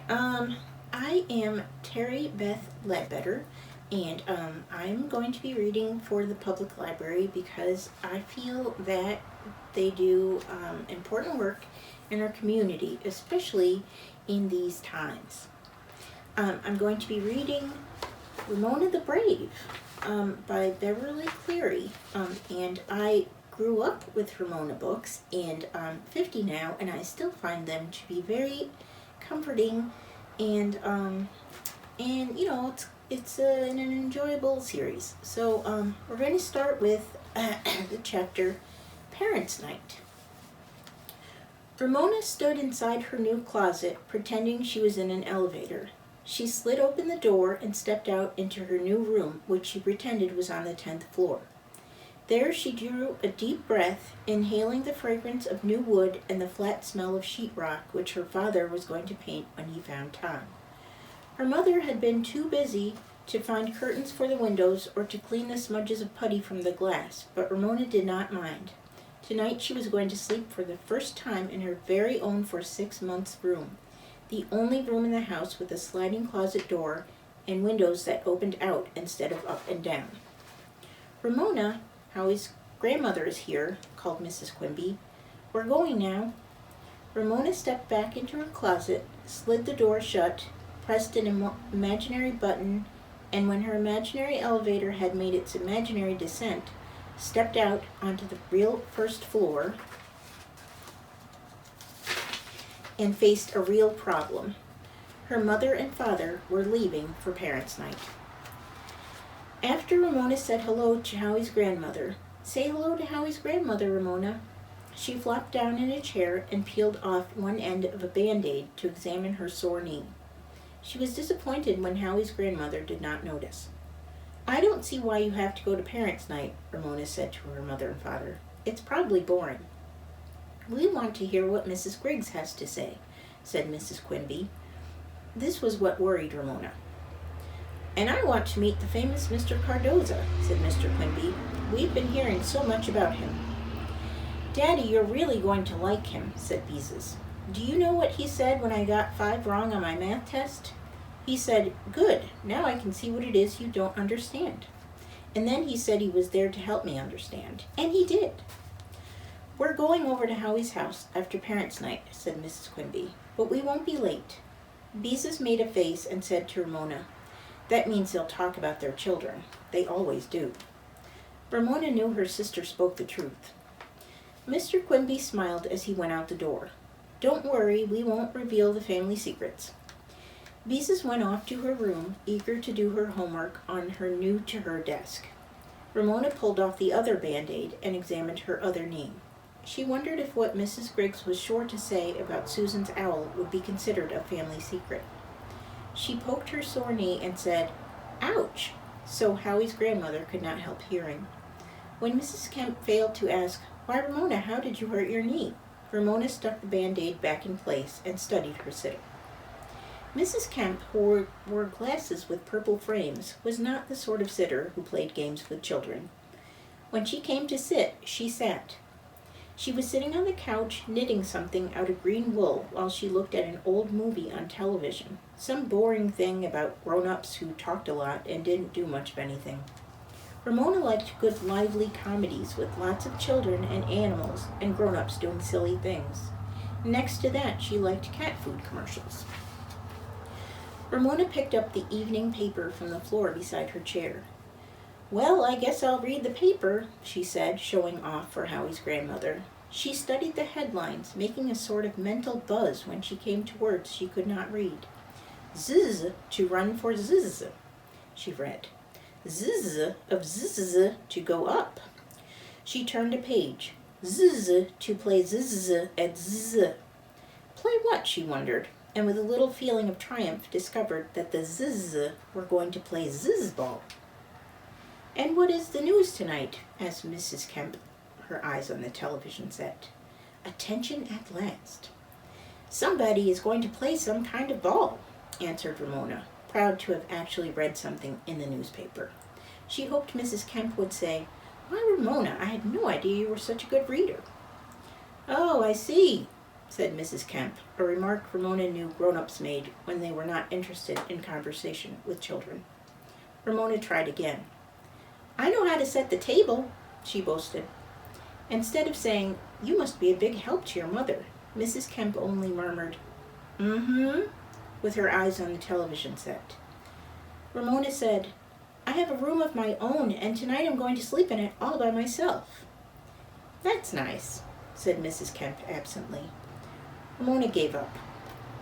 I am Terri Beth Ledbetter, and I'm going to be reading for the public library because I feel that they do important work in our community, especially in these times. I'm going to be reading Ramona the Brave by Beverly Cleary, and I grew up with Ramona books, and I'm 50 now, and I still find them to be very comforting, and you know, it's an enjoyable series. So we're going to start with the chapter Parents' Night. Ramona stood inside her new closet, pretending she was in an elevator. She slid open the door and stepped out into her new room, which she pretended was on the 10th floor. There she drew a deep breath, inhaling the fragrance of new wood and the flat smell of sheetrock, which her father was going to paint when he found time. Her mother had been too busy to find curtains for the windows or to clean the smudges of putty from the glass, but Ramona did not mind. Tonight she was going to sleep for the first time in her very own for 6 months room, the only room in the house with a sliding closet door and windows that opened out instead of up and down. "Ramona, Howie's grandmother is here," called Mrs. Quimby. "We're going now." Ramona stepped back into her closet, slid the door shut, pressed an imaginary button, and when her imaginary elevator had made its imaginary descent, stepped out onto the real first floor and faced a real problem. Her mother and father were leaving for Parents' Night. After Ramona said hello to Howie's grandmother, "Say hello to Howie's grandmother, Ramona," she flopped down in a chair and peeled off one end of a Band-Aid to examine her sore knee. She was disappointed when Howie's grandmother did not notice. "I don't see why you have to go to Parents' Night," Ramona said to her mother and father. "It's probably boring." "We want to hear what Mrs. Griggs has to say," said Mrs. Quimby. This was what worried Ramona. "And I want to meet the famous Mr. Cardoza," said Mr. Quimby. "We've been hearing so much about him." "Daddy, you're really going to like him," said Beezus. "Do you know what he said when I got 5 wrong on my math test? He said, 'Good, now I can see what it is you don't understand.' And then he said he was there to help me understand. And he did." "We're going over to Howie's house after Parents' Night," said Mrs. Quimby, "but we won't be late." Beezus made a face and said to Ramona, "That means they'll talk about their children. They always do." Ramona knew her sister spoke the truth. Mr. Quimby smiled as he went out the door. "Don't worry, we won't reveal the family secrets." Beezus went off to her room, eager to do her homework on her new-to-her desk. Ramona pulled off the other Band-Aid and examined her other knee. She wondered if what Mrs. Griggs was sure to say about Susan's owl would be considered a family secret. She poked her sore knee and said, "Ouch!" so Howie's grandmother could not help hearing. When Mrs. Kemp failed to ask, "Why, Ramona, how did you hurt your knee?" Ramona stuck the Band-Aid back in place and studied her sitter. Mrs. Kemp, who wore glasses with purple frames, was not the sort of sitter who played games with children. When she came to sit, she sat. She was sitting on the couch knitting something out of green wool while she looked at an old movie on television, some boring thing about grown-ups who talked a lot and didn't do much of anything. Ramona liked good lively comedies with lots of children and animals and grown-ups doing silly things. Next to that, she liked cat food commercials. Ramona picked up the evening paper from the floor beside her chair. "Well, I guess I'll read the paper," she said, showing off for Howie's grandmother. She studied the headlines, making a sort of mental buzz when she came to words she could not read. "Zzz, to run for zzz," she read. "Zzz of zzz to go up." She turned a page. "Zzz to play zzz at zzz." Play what, she wondered, and with a little feeling of triumph discovered that the zzz were going to play zzz-ball. "And what is the news tonight?" asked Mrs. Kemp, her eyes on the television set. Attention at last. "Somebody is going to play some kind of ball," answered Ramona, proud to have actually read something in the newspaper. She hoped Mrs. Kemp would say, "Why, Ramona, I had no idea you were such a good reader." "Oh, I see," said Mrs. Kemp, a remark Ramona knew grown-ups made when they were not interested in conversation with children. Ramona tried again. "I know how to set the table," she boasted. Instead of saying, "You must be a big help to your mother," Mrs. Kemp only murmured, "Mm-hmm," with her eyes on the television set. Ramona said, "I have a room of my own, and tonight I'm going to sleep in it all by myself." "That's nice," said Mrs. Kemp absently. Ramona gave up.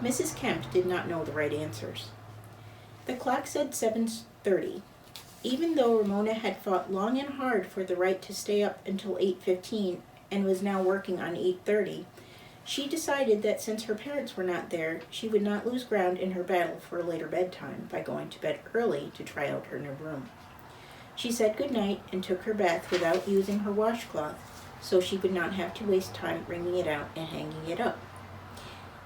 Mrs. Kemp did not know the right answers. The clock said 7:30. Even though Ramona had fought long and hard for the right to stay up until 8:15 and was now working on 8:30, she decided that since her parents were not there, she would not lose ground in her battle for a later bedtime by going to bed early to try out her new room. She said good night and took her bath without using her washcloth, so she would not have to waste time wringing it out and hanging it up.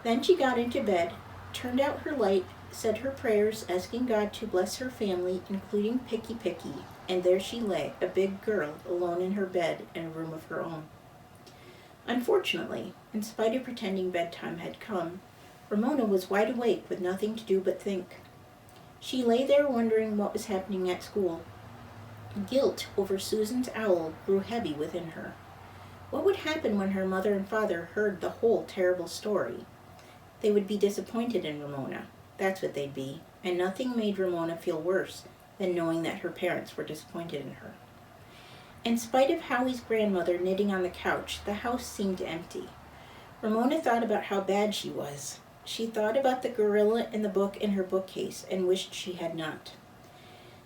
Then she got into bed, turned out her light, said her prayers, asking God to bless her family, including Picky, and there she lay, a big girl, alone in her bed in a room of her own. Unfortunately, in spite of pretending bedtime had come, Ramona was wide awake with nothing to do but think. She lay there wondering what was happening at school. Guilt over Susan's owl grew heavy within her. What would happen when her mother and father heard the whole terrible story? They would be disappointed in Ramona. That's what they'd be, and nothing made Ramona feel worse than knowing that her parents were disappointed in her. In spite of Howie's grandmother knitting on the couch, the house seemed empty. Ramona thought about how bad she was. She thought about the gorilla in the book in her bookcase and wished she had not.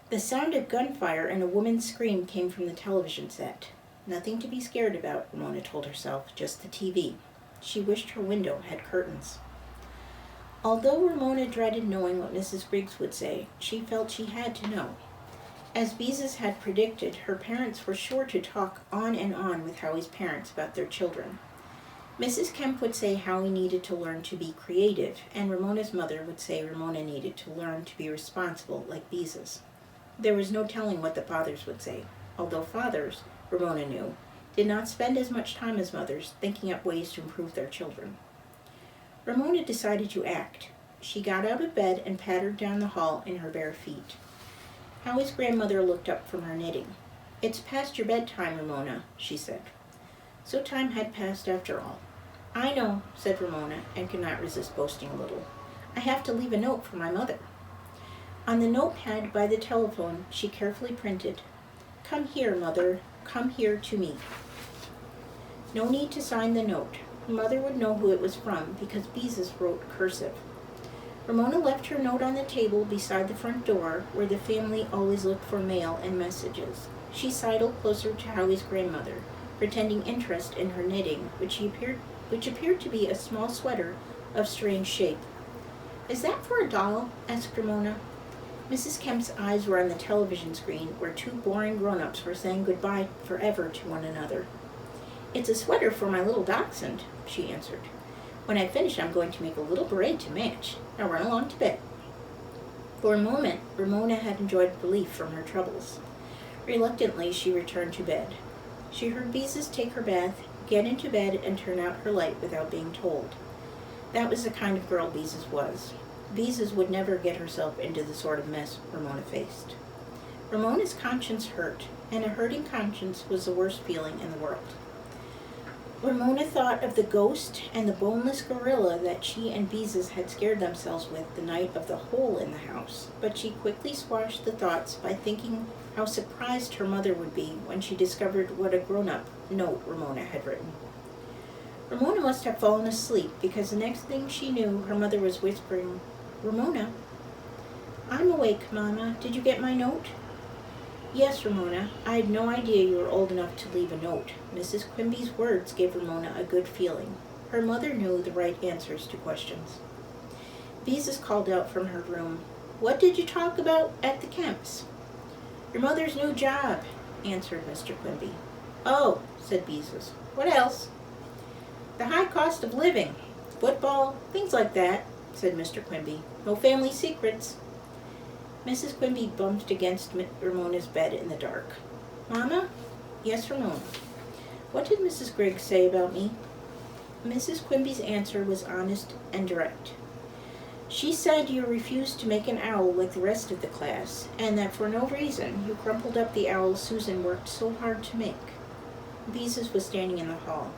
The sound of gunfire and a woman's scream came from the television set. Nothing to be scared about, Ramona told herself, just the TV. She wished her window had curtains. Although Ramona dreaded knowing what Mrs. Briggs would say, she felt she had to know. As Beezus had predicted, her parents were sure to talk on and on with Howie's parents about their children. Mrs. Kemp would say Howie needed to learn to be creative, and Ramona's mother would say Ramona needed to learn to be responsible like Beezus. There was no telling what the fathers would say, although fathers, Ramona knew, did not spend as much time as mothers thinking up ways to improve their children. Ramona decided to act. She got out of bed and pattered down the hall in her bare feet. Howie's grandmother looked up from her knitting. "It's past your bedtime, Ramona," she said. So time had passed after all. "I know," said Ramona, and could not resist boasting a little. "I have to leave a note for my mother." On the notepad by the telephone, she carefully printed, "Come here, Mother. Come here to me." No need to sign the note. Her mother would know who it was from because Beezus wrote cursive. Ramona left her note on the table beside the front door, where the family always looked for mail and messages. She sidled closer to Howie's grandmother, pretending interest in her knitting, which appeared to be a small sweater of strange shape. "Is that for a doll?" asked Ramona. Mrs. Kemp's eyes were on the television screen, where two boring grown-ups were saying goodbye forever to one another. "It's a sweater for my little dachshund," she answered. "When I finish, I'm going to make a little beret to match. Now run along to bed." For a moment, Ramona had enjoyed relief from her troubles. Reluctantly, she returned to bed. She heard Beezus take her bath, get into bed, and turn out her light without being told. That was the kind of girl Beezus was. Beezus would never get herself into the sort of mess Ramona faced. Ramona's conscience hurt, and a hurting conscience was the worst feeling in the world. Ramona thought of the ghost and the boneless gorilla that she and Beezus had scared themselves with the night of the hole in the house, but she quickly squashed the thoughts by thinking how surprised her mother would be when she discovered what a grown-up note Ramona had written. Ramona must have fallen asleep, because the next thing she knew, her mother was whispering, "Ramona." "I'm awake, Mama. Did you get my note?" "Yes, Ramona. I had no idea you were old enough to leave a note." Mrs. Quimby's words gave Ramona a good feeling. Her mother knew the right answers to questions. Beezus called out from her room, "What did you talk about at the Kemps?" "Your mother's new job," answered Mr. Quimby. "Oh," said Beezus. "What else?" "The high cost of living, football, things like that," said Mr. Quimby. "No family secrets." Mrs. Quimby bumped against Ramona's bed in the dark. "Mama?" "Yes, Ramona." "What did Mrs. Griggs say about me?" Mrs. Quimby's answer was honest and direct. She said you refused to make an owl like the rest of the class, and that for no reason you crumpled up the owl Susan worked so hard to make. Beezus was standing in the hall.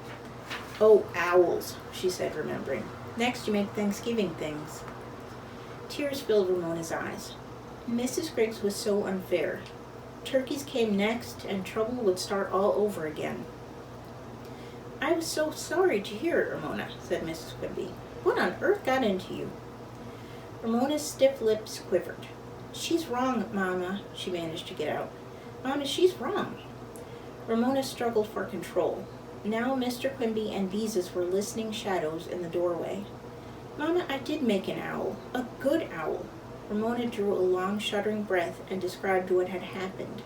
"Oh, owls," she said, remembering. "Next you make Thanksgiving things." Tears filled Ramona's eyes. Mrs. Griggs was so unfair. Turkeys came next, and trouble would start all over again. "I was so sorry to hear it, Ramona," said Mrs. Quimby. "What on earth got into you?" Ramona's stiff lips quivered. "She's wrong, Mama," she managed to get out. "Mama, she's wrong." Ramona struggled for control. Now Mr. Quimby and Beezus were listening shadows in the doorway. "Mama, I did make an owl. A good owl." Ramona drew a long, shuddering breath and described what had happened.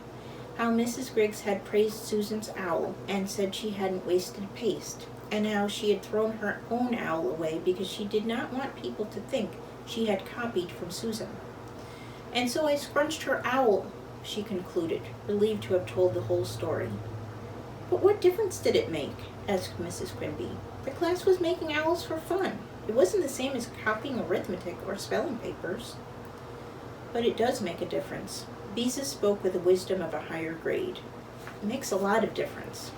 How Mrs. Griggs had praised Susan's owl and said she hadn't wasted paste, and how she had thrown her own owl away because she did not want people to think she had copied from Susan. "And so I scrunched her owl," she concluded, relieved to have told the whole story. "But what difference did it make?" asked Mrs. Quimby. "The class was making owls for fun. It wasn't the same as copying arithmetic or spelling papers." "But it does make a difference." Beezus spoke with the wisdom of a higher grade. "It makes a lot of difference."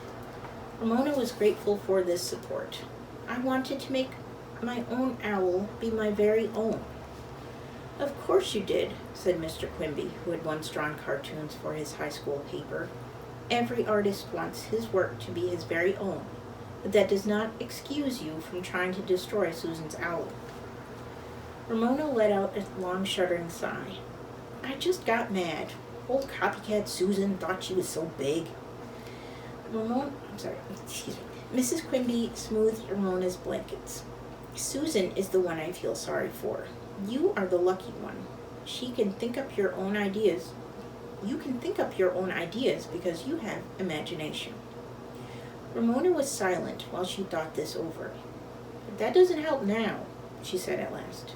Ramona was grateful for this support. "I wanted to make my own owl be my very own." "Of course you did," said Mr. Quimby, who had once drawn cartoons for his high school paper. "Every artist wants his work to be his very own, but that does not excuse you from trying to destroy Susan's owl." Ramona let out a long shuddering sigh. "I just got mad. Old copycat Susan thought she was so big." Mrs. Quimby smoothed Ramona's blankets. "Susan is the one I feel sorry for. You are the lucky one. She can think up your own ideas. You can think up your own ideas because you have imagination." Ramona was silent while she thought this over. "But that doesn't help now," she said at last.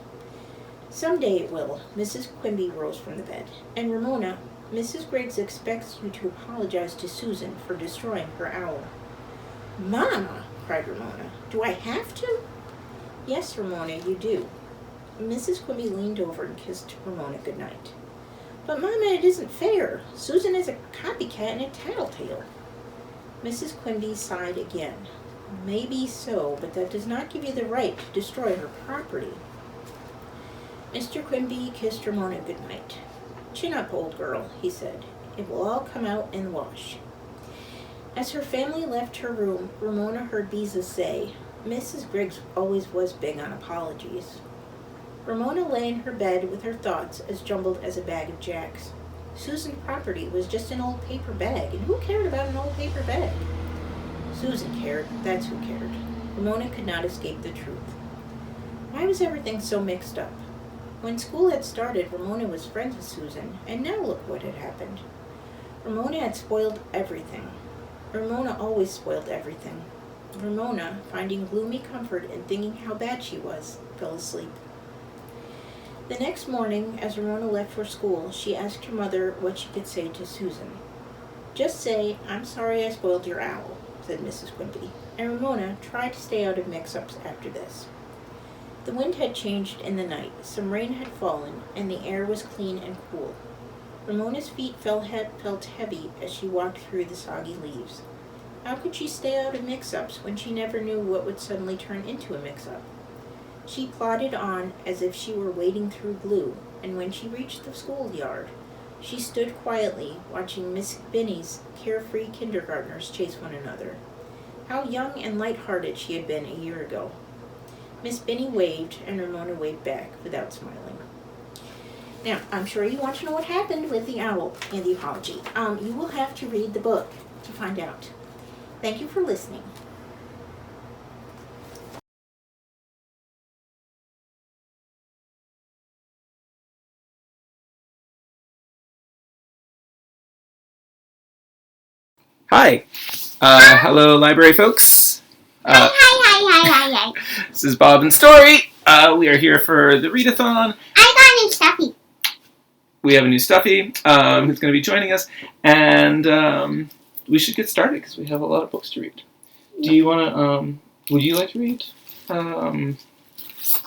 "Someday it will." Mrs. Quimby rose from the bed. "And Ramona, Mrs. Griggs expects you to apologize to Susan for destroying her owl." "Mama!" cried Ramona. "Do I have to?" "Yes, Ramona, you do." Mrs. Quimby leaned over and kissed Ramona goodnight. "But Mama, it isn't fair. Susan is a copycat and a tattletale." Mrs. Quimby sighed again. "Maybe so, but that does not give you the right to destroy her property." Mr. Quimby kissed Ramona goodnight. "Chin up, old girl," he said. "It will all come out in the wash." As her family left her room, Ramona heard Beezus say, "Mrs. Griggs always was big on apologies." Ramona lay in her bed with her thoughts as jumbled as a bag of jacks. Susan's property was just an old paper bag, and who cared about an old paper bag? Susan cared, that's who cared. Ramona could not escape the truth. Why was everything so mixed up? When school had started, Ramona was friends with Susan, and now look what had happened. Ramona had spoiled everything. Ramona always spoiled everything. Ramona, finding gloomy comfort in thinking how bad she was, fell asleep. The next morning, as Ramona left for school, she asked her mother what she could say to Susan. "Just say, 'I'm sorry I spoiled your owl,'" said Mrs. Quimby, and Ramona tried to stay out of mix-ups after this. The wind had changed in the night, some rain had fallen, and the air was clean and cool. Ramona's feet felt heavy as she walked through the soggy leaves. How could she stay out of mix-ups when she never knew what would suddenly turn into a mix-up? She plodded on as if she were wading through glue, and when she reached the schoolyard, she stood quietly watching Miss Binny's carefree kindergartners chase one another. How young and light-hearted she had been a year ago. Miss Binny waved, and Ramona waved back without smiling. Now, I'm sure you want to know what happened with the owl and the apology. You will have to read the book to find out. Thank you for listening. Hi. Hello, library folks. Hi. This is Bob and Story. We are here for the readathon. I got a new stuffy. We have a new stuffy who's going to be joining us, and we should get started because we have a lot of books to read. Do you want to Would you like to read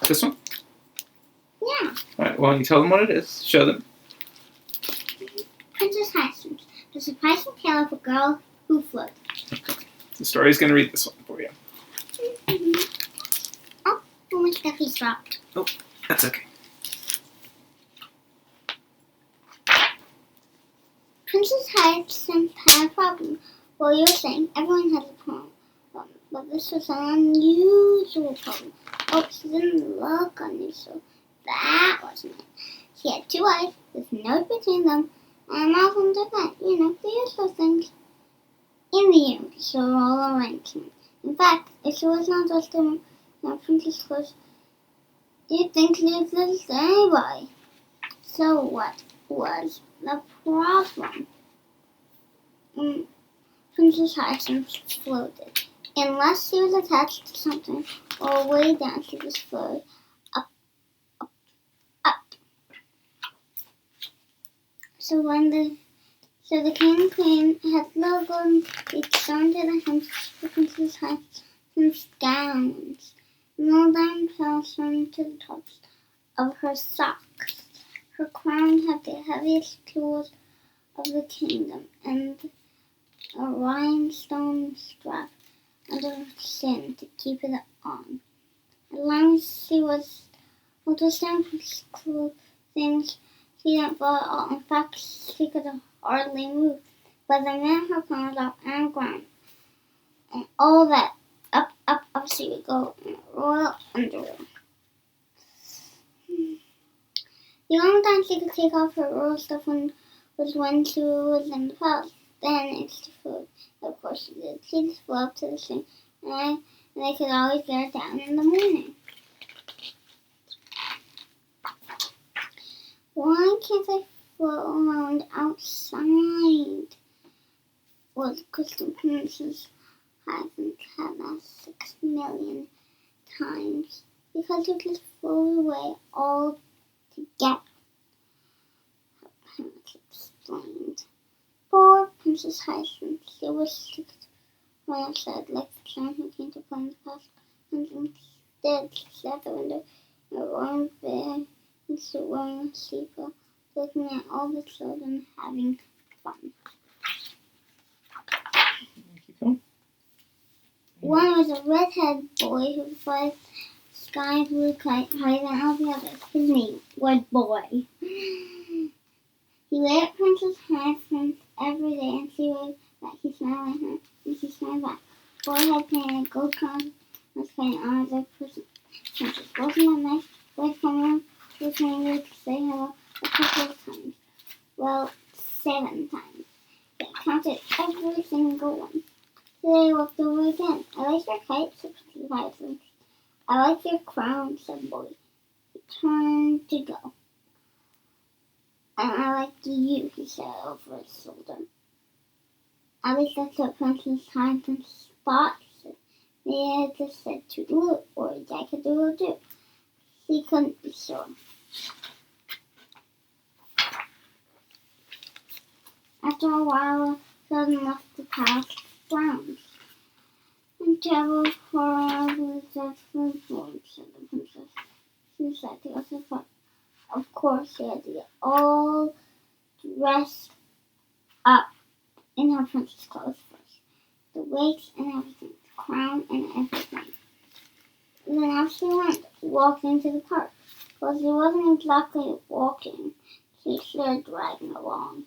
this one? Yeah. Alright, why don't you tell them what it is? Show them. Princess Hyacinth, the surprising tale of a girl who floated. The story's going to read this one for you. Oh, my stuffy's dropped. That's okay. Princess Hyacinth had a problem. Well, you're saying everyone has a problem. But this was an unusual problem. Oh, she didn't look unusual. That wasn't it. She had 2 eyes with no between them, and a mouth and a head. You know, the usual things in the usual arrangement. In fact, if she was not just a princess clothes, you'd think she existed anyway. So what was the problem? Princess Hyacinth floated. Unless she was attached to something or way down, she just floated up, up, up. So the king and queen had little golden beads sewn to the hems of Princess Hyacinth's gowns, and little diamond pearls sewn to the tops of her socks. Her crown had the heaviest jewels of the kingdom, and a rhinestone strap under her chin to keep it on. As long as she was able to stand for things, she didn't fall at all. In fact, she could hardly move. But the minute her crown was up and ground, and all that, up, up, up she would go in a royal underwear. The only time she could take off her royal stuff was when she was in the palace. Then it's the food. Of course she did. She just flew up to the swing, and they could always get her down in the morning. Why can't I float around outside? Was Crystal Princess Hyacinth had asked 6 million times. Because it just flew away all together. Her parents explained. Poor Princess Hyacinth, she was sick when I said, like the clown who came to play in the past, and instead she sat at the window in a warm bed and stood wearing a sleeper, looking at all the children having fun. Keep going. One was a redhead boy who could fly sky blue kite higher than all the others. His name was Boy. He waved at Princess Hyacinth every day, and she waved back. He smiled at her, and she smiled back. Boy had painted gold crowns and was playing on as a princess. Wasn't that nice? Boy Komor was angry to say hello a couple of times. Well, 7 times. They counted every single one. So they walked over again. I like your kite, said Princess Hyacinth. I like your crown, said Boy. He turned to go. And I like you, he said over his shoulder. At least that's what Princess Hyacinth thought, he said. Maybe I just said toodaloo, or yakadoo-doo. She couldn't be sure. After a while, children left the palace grounds and traveled for the dreadful board, said the princess. She said to herself, of course, she had to get all dressed up in her princess clothes first. The wigs and everything, the crown and everything. And then off she went, walked into the park. Well, she wasn't exactly walking. She started dragging along.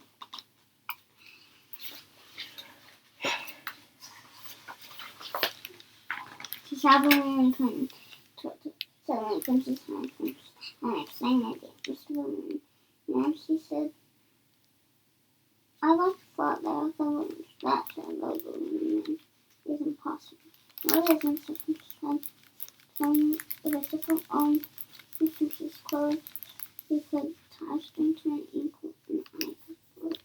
She saw the woman coming towards her. Suddenly, Princess Hyacinth had an exciting idea. Mr. Woman, and she said, I like to thought that I thought that said the woman is impossible. No, it isn't, said Princess Hyacinth. Tell me if I took on the princess clothes, we could tie string to an ankle and I could float.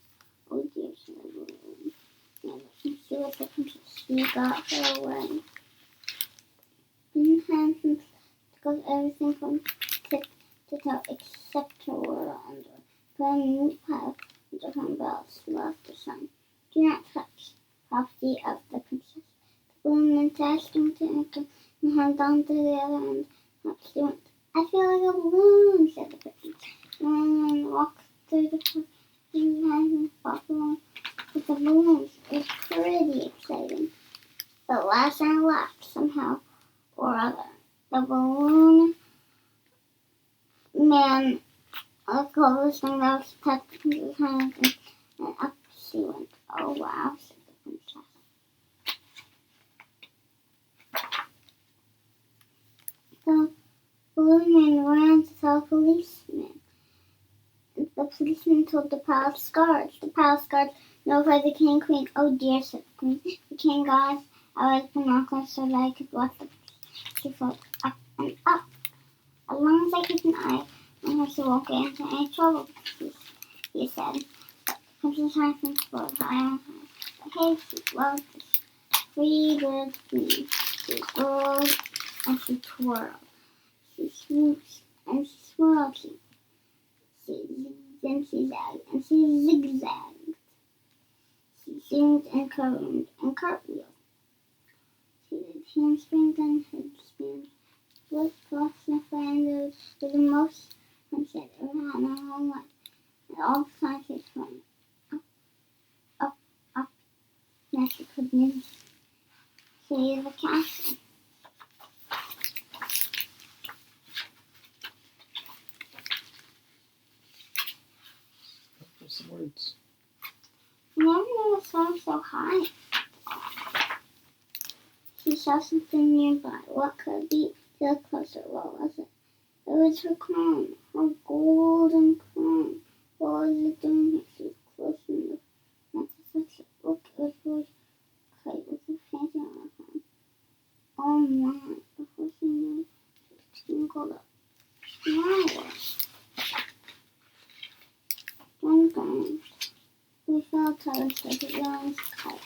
Oh dear, said the woman. Now listen, see what the princess. She got her away. Princess Hyacinth took everything from tip to toe except her royal underwear. Put a neat pile under her umbrella. She loved the sun. Do not touch property of the princess. The woman tied string to ankle hung down to the other end. She went, I feel like a balloon, said the person. And then walked through the park and walked along with the balloons. It was pretty exciting. But last night left, somehow or other. The balloon man let go of this thing that was touching his hand, and up she went. Oh, wow, said the princess. The balloon man ran to tell a policeman. The policeman told the palace guards. The palace guards notified the king and queen. Oh dear, said the queen. The king got out of the binoculars so that I could watch the she float up and up. As long as I keep an eye on her, she won't get into any trouble, he said. Princess Hyacinth floated high on her. But hey, she loved this free bird queen. She whirled and she twirled. She swooped and she swirled. She zigged and she zagged and she zigzagged. She zoomed and curved and cartwheeled. She did handsprings and headspins. Looked, lost, sniffed, and those were the most fun she had ever had in her whole life. And all the time she was going up, up, up. Now she couldn't see the castle. Some words. I never knew a song so high. She saw something nearby. What could it be? She looked closer. What was it? It was her crown, her golden crown. What was it doing here? She was close enough not to touch it. Look, it was a kite with a fancy on her crown. Oh my! Before she knew, she twinkled up. Flower. One we fell toast like a young kite,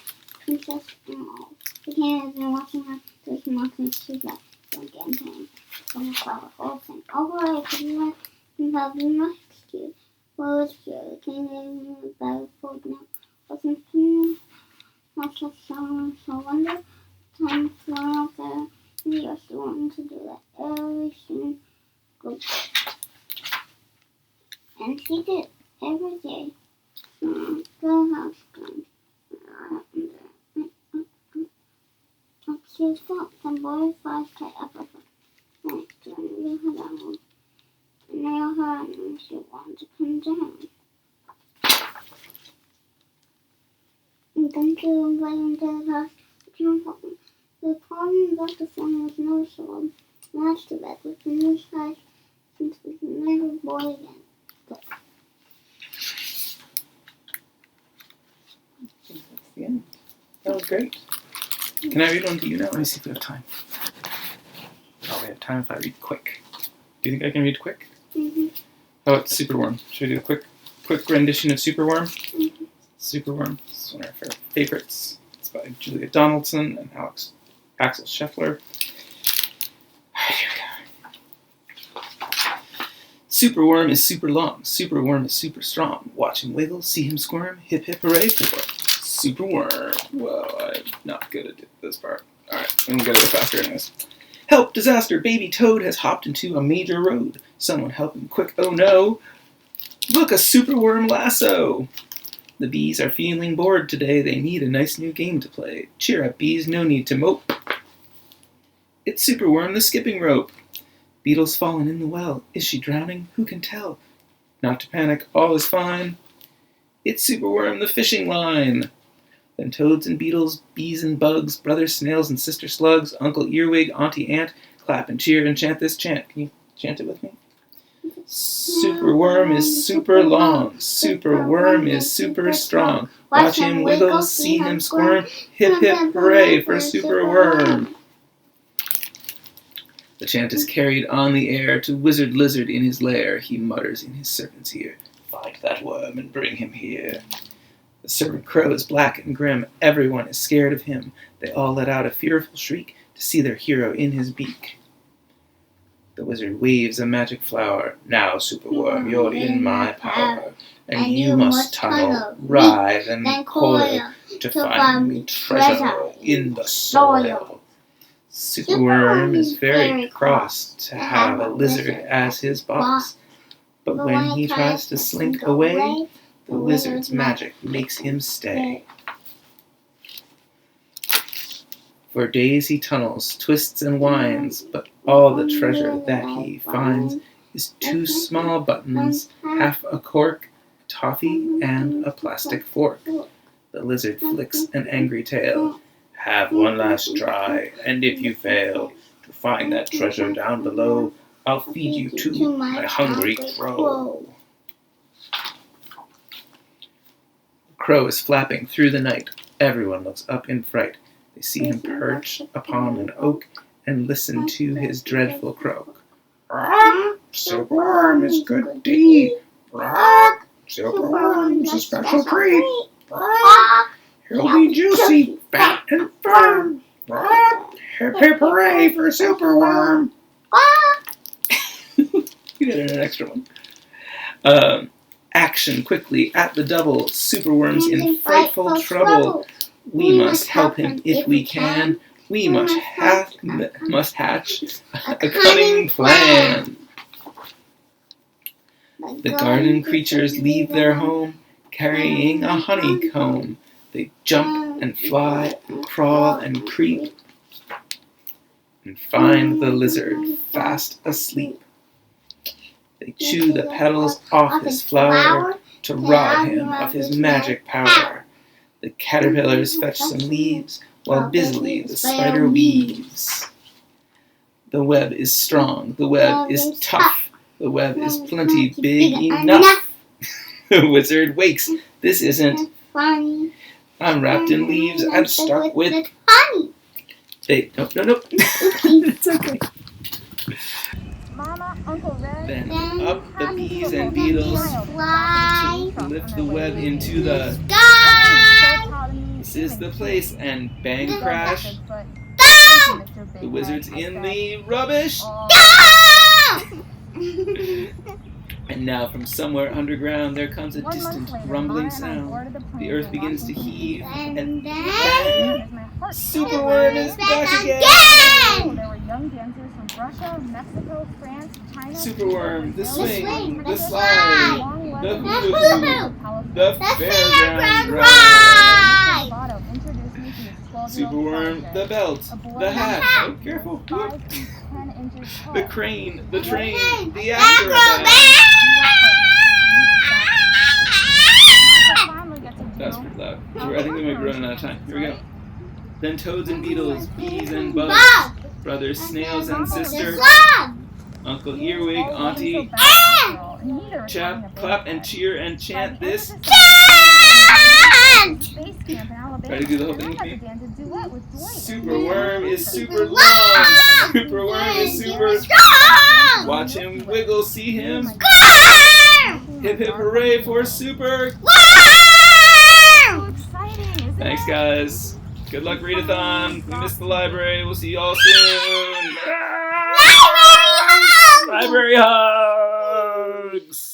princess and all. The king had been watching her through his mountains to that don't get into him. So he saw the whole thing. Oh boy, I couldn't let him have the next to you. Well, it was true. The king gave him a bag of gold milk. Wasn't he? Not such someone so wonder. Time flowing out there. And he was wanting to do that every single good. And he did every day. Go house guns. Up she was stopped, and boy flies kite up of her. Next to him, we had animals. And they all heard him, and she wanted to come down. And then she invited him to the house to John Hopkins. The problem about the phone was noticeable. And that's too bad. With the new size, since we can never boy again. But That's the end. That was great. Can I read one to you now? Let me see if we have time. Oh, we have time if I read quick. Do you think I can read quick? mm-hmm. How about Superworm? Should we do a quick rendition of Superworm? Mm-hmm. Superworm. This is one of our favorites. It's by Julee Johnson and Axel Scheffler. Here we go. Superworm is super long. Superworm is super strong. Watch him wiggle, see him squirm. Hip hip hooray for Superworm. Whoa, I'm not good at this part. Alright, I'm gonna go faster anyways. Help! Disaster! Baby Toad has hopped into a major road. Someone help him quick, oh no! Look, a Superworm lasso! The bees are feeling bored today. They need a nice new game to play. Cheer up, bees, no need to mope. It's Superworm, the skipping rope. Beetle's fallen in the well. Is she drowning? Who can tell? Not to panic, all is fine. It's Superworm, the fishing line. Then toads and beetles, bees and bugs, brother snails and sister slugs, Uncle Earwig, Auntie Ant, clap and cheer and chant this chant. Can you chant it with me? Superworm is super long. Superworm is super strong. Watch him wiggle, see him squirm. Hip hip hooray for Superworm. The chant is carried on the air to Wizard Lizard in his lair. He mutters in his serpent's ear, find that worm and bring him here. The serpent crow is black and grim. Everyone is scared of him. They all let out a fearful shriek to see their hero in his beak. The wizard waves a magic flower. Now, Superworm, you're in my power. And you must tunnel, writhe, and coil to find me treasure in the soil. Superworm is very cross to have a lizard as his boss. But when he tries to slink away, the lizard's magic makes him stay. For days he tunnels, twists and winds, but all the treasure that he finds is 2 small buttons, half a cork, toffee, and a plastic fork. The lizard flicks an angry tail. Have one last try, and if you fail to find that treasure down below, I'll feed you to my hungry crow. The crow is flapping through the night. Everyone looks up in fright. They see him perch upon an oak and listen to his dreadful croak. Silkworm is good to eat. Silkworm's a special treat. He'll be juicy, fat, and firm. Hip hip hooray for Superworm. You got an extra one. Action quickly at the double. Superworm's in frightful trouble. We must help him if we can. We must hatch a cunning plan. The garden creatures leave their home, carrying a honeycomb. They jump and fly and crawl and creep, and find the lizard fast asleep. They chew the petals off his flower to rob him of his magic power. The caterpillars fetch some leaves, while busily the spider weaves. The web is strong, the web is tough, the web is plenty big enough. The wizard wakes. This isn't funny. I'm wrapped in leaves, I'm stuck with honey. No. It's okay. Mama, Uncle Red. Then up the bees and beetles Fly lift the web into the sky. This is the place, and bang crash. The wizard's in the rubbish. And now from somewhere underground there comes a distant rumbling sound. The earth begins to heave, and then Superworm is back again! There were young dancers from Russia, Mexico, France, China. Superworm, the swing, the slide, the hula-hoop, the fairground ride. Superworm, the belt, the hat, oh careful, the crane, the train, the acrobat. That's pretty loud. I think we might be running out of time. Here we go. Then toads and beetles, bees and bugs, brothers, snails and sisters, Uncle Earwig, Auntie, chap, clap and cheer and chant this. Ready to do the whole thing with me? Superworm is super long. Superworm is super strong. Watch him wiggle, see him. Hip hip hooray for Super. Thanks guys. Good luck readathon. We missed the library. We'll see you all soon. Library hugs.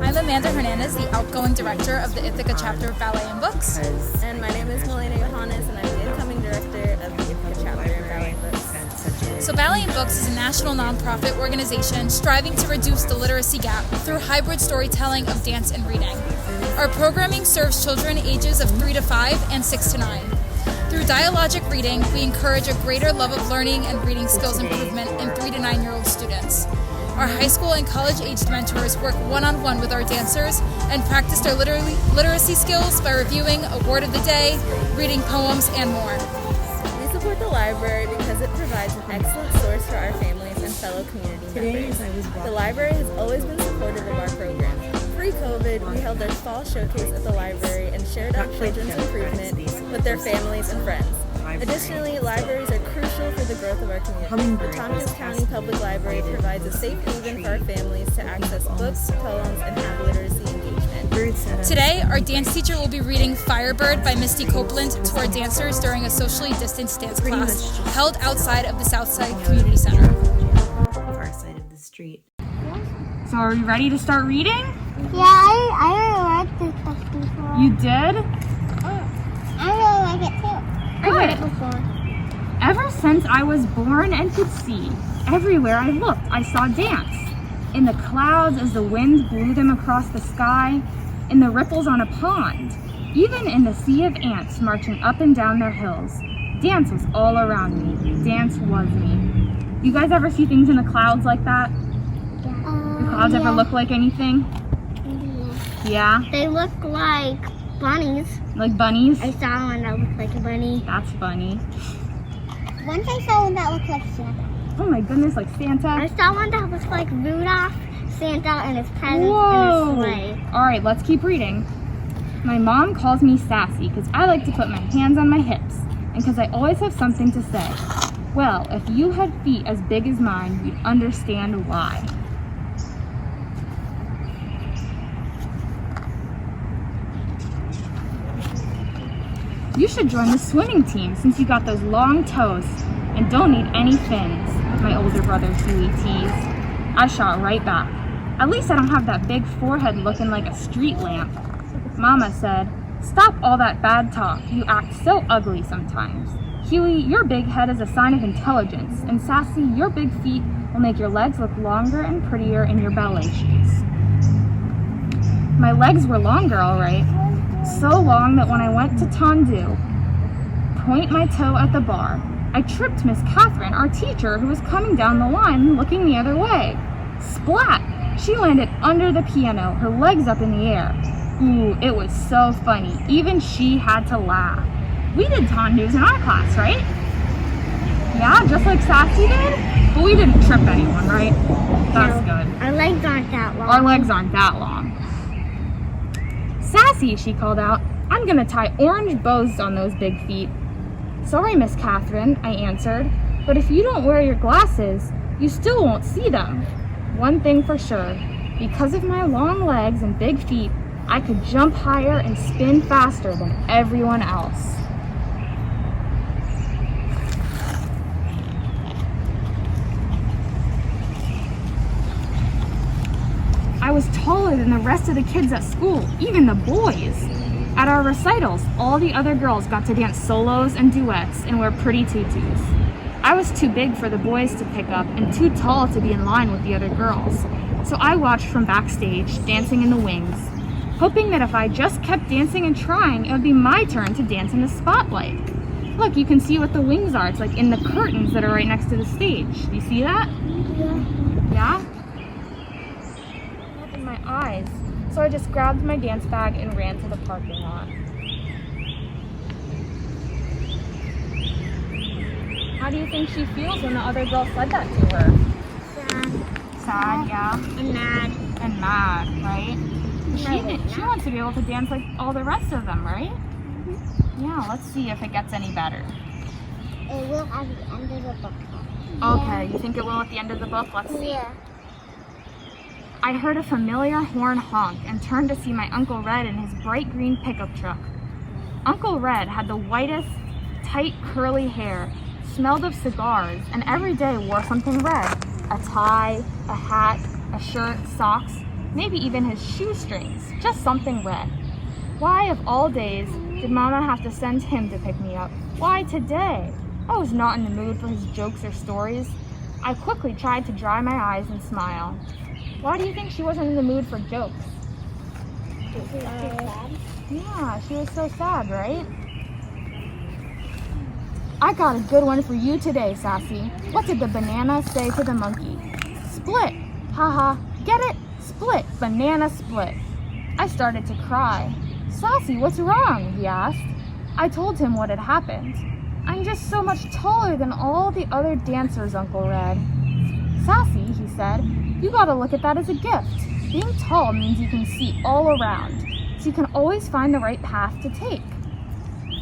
I'm Amanda Hernandez, the outgoing director of the Ithaca chapter of Ballet and Books. And my name is Melina Johannes, and I'm the incoming director of the Ithaca chapter of Ballet and Books. So Ballet and Books is a national nonprofit organization striving to reduce the literacy gap through hybrid storytelling of dance and reading. Our programming serves children ages of 3 to 5 and 6 to 9. Through dialogic reading, we encourage a greater love of learning and reading skills improvement in 3 to 9-year-old students. Our high school and college-aged mentors work one-on-one with our dancers and practice their literacy skills by reviewing a word of the day, reading poems, and more. We support the library because it provides an excellent source for our families and fellow community members. The library has always been supportive of our program. Pre-COVID, we held our fall showcase at the library and shared our children's improvement with their families and friends. Additionally, libraries are crucial for the growth of our community. The Tompkins County Public Library provides a safe haven for our families to access books, poems, and have literacy engagement. Today, our dance teacher will be reading Firebird by Misty Copeland to our dancers during a socially distanced dance class held outside of the Southside Community Center. street. So are you ready to start reading? Yeah, I already read this book before. You did? I really like it too. I read it before. Ever since I was born and could see, everywhere I looked, I saw dance. In the clouds as the wind blew them across the sky, in the ripples on a pond, even in the sea of ants marching up and down their hills. Dance was all around me. Dance was me. You guys ever see things in the clouds like that? The clouds ever look like anything? Yeah? They look like bunnies. Like bunnies? I saw one that looked like a bunny. That's funny. Once I saw one that looked like Santa. Oh my goodness, like Santa? I saw one that looked like Rudolph, Santa, and his presents Whoa! in his sleigh. Alright, let's keep reading. My mom calls me sassy because I like to put my hands on my hips and because I always have something to say. Well, if you had feet as big as mine, you'd understand why. You should join the swimming team since you got those long toes and don't need any fins, my older brother Julee teased. I shot right back. At least I don't have that big forehead looking like a street lamp. Mama said, "Stop all that bad talk. You act so ugly sometimes. Huey, your big head is a sign of intelligence, and Sassy, your big feet will make your legs look longer and prettier in your ballet shoes." My legs were longer, all right. So long that when I went to Tondu, point my toe at the bar, I tripped Miss Catherine, our teacher, who was coming down the line looking the other way. Splat! She landed under the piano, her legs up in the air. Ooh, it was so funny. Even she had to laugh. We did Tondus in our class, right? Yeah, just like Sassy did? But we didn't trip anyone, right? That's good. Our legs aren't that long. Our legs aren't that long. Sassy, she called out, "I'm gonna tie orange bows on those big feet." "Sorry, Miss Catherine," I answered, "but if you don't wear your glasses, you still won't see them." One thing for sure, because of my long legs and big feet, I could jump higher and spin faster than everyone else. I was taller than the rest of the kids at school, even the boys. At our recitals, all the other girls got to dance solos and duets and wear pretty tutus. I was too big for the boys to pick up and too tall to be in line with the other girls. So I watched from backstage, dancing in the wings, hoping that if I just kept dancing and trying, it would be my turn to dance in the spotlight. Look, you can see what the wings are. It's like in the curtains that are right next to the stage. Do you see that? Yeah? I opened my eyes, so I just grabbed my dance bag and ran to the parking lot. How do you think she feels when the other girl said that to her? Sad. Sad, yeah. And mad. And mad, right? She wants to be able to dance like all the rest of them, right? Mm-hmm. Yeah, let's see if it gets any better. It will at the end of the book. Okay, you think it will at the end of the book? Let's see. Yeah. I heard a familiar horn honk and turned to see my Uncle Red in his bright green pickup truck. Uncle Red had the whitest, tight, curly hair, smelled of cigars, and every day wore something red. A tie, a hat, a shirt, socks, maybe even his shoestrings, just something red. Why, of all days, did Mama have to send him to pick me up? Why today? I was not in the mood for his jokes or stories. I quickly tried to dry my eyes and smile. Why do you think she wasn't in the mood for jokes? Yeah, she was so sad, right? I got a good one for you today, Sassy. What did the banana say to the monkey? Split! Haha, get it? Split, banana split. I started to cry. Sassy, what's wrong? He asked. I told him what had happened. I'm just so much taller than all the other dancers, Uncle Red. Sassy, he said, you gotta look at that as a gift. Being tall means you can see all around, so you can always find the right path to take.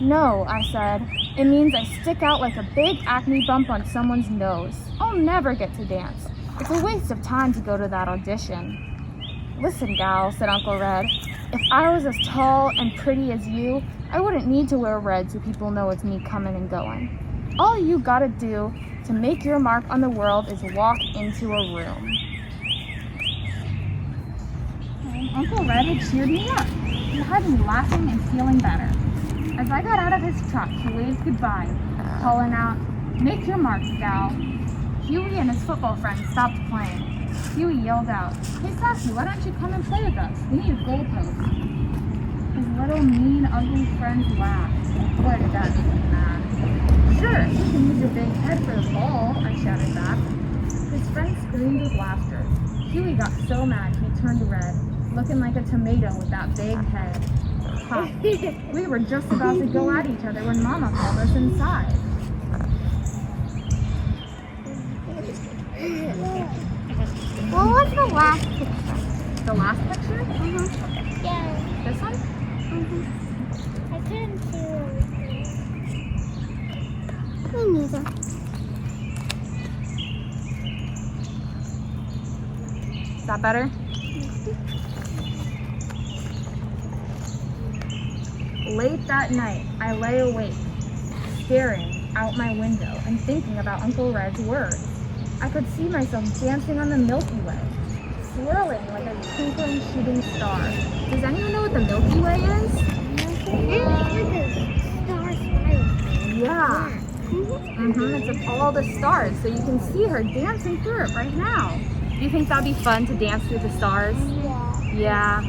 No, I said, it means I stick out like a big acne bump on someone's nose. I'll never get to dance. It's a waste of time to go to that audition. Listen, gal, said Uncle Red, if I was as tall and pretty as you, I wouldn't need to wear red so people know it's me coming and going. All you gotta do to make your mark on the world is walk into a room. Uncle Red had cheered me up. He had me laughing and feeling better. As I got out of his truck, he waved goodbye, calling out, "Make your marks, gal." Huey and his football friends stopped playing. Huey yelled out, "Hey Sassy, why don't you come and play with us? We need a goalpost." His little mean, ugly friends laughed. Boy, did that make me mad. "Sure, you can use your big head for the ball," I shouted back. His friends screamed with laughter. Huey got so mad he turned red, looking like a tomato with that big head. Huh. We were just about to go at each other when Mama called us inside. What was the last picture? The last picture? Yeah. This one? I couldn't see anything. Me neither. Is that better? Late that night, I lay awake, staring out my window and thinking about Uncle Red's words. I could see myself dancing on the Milky Way, swirling like a twinkling shooting star. Does anyone know what the Milky Way is? It's like a star spiral. Yeah. It's all the stars, so you can see her dancing through it right now. Do you think that'd be fun to dance through the stars? Yeah.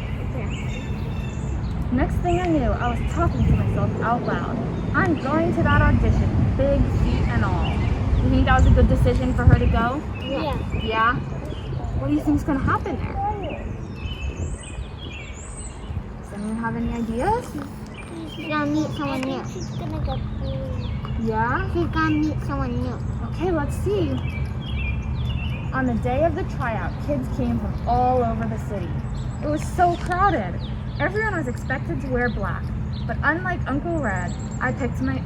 Next thing I knew, I was talking to myself out loud. I'm going to that audition, big feet and all. You think that was a good decision for her to go? Yeah. Yeah? What do you think's gonna happen there? Does anyone have any ideas? She's gonna meet someone new. I think she's gonna go through. Yeah? She's gonna meet someone new. Okay, let's see. On the day of the tryout, kids came from all over the city. It was so crowded. Everyone was expected to wear black, but like Uncle Red, I picked my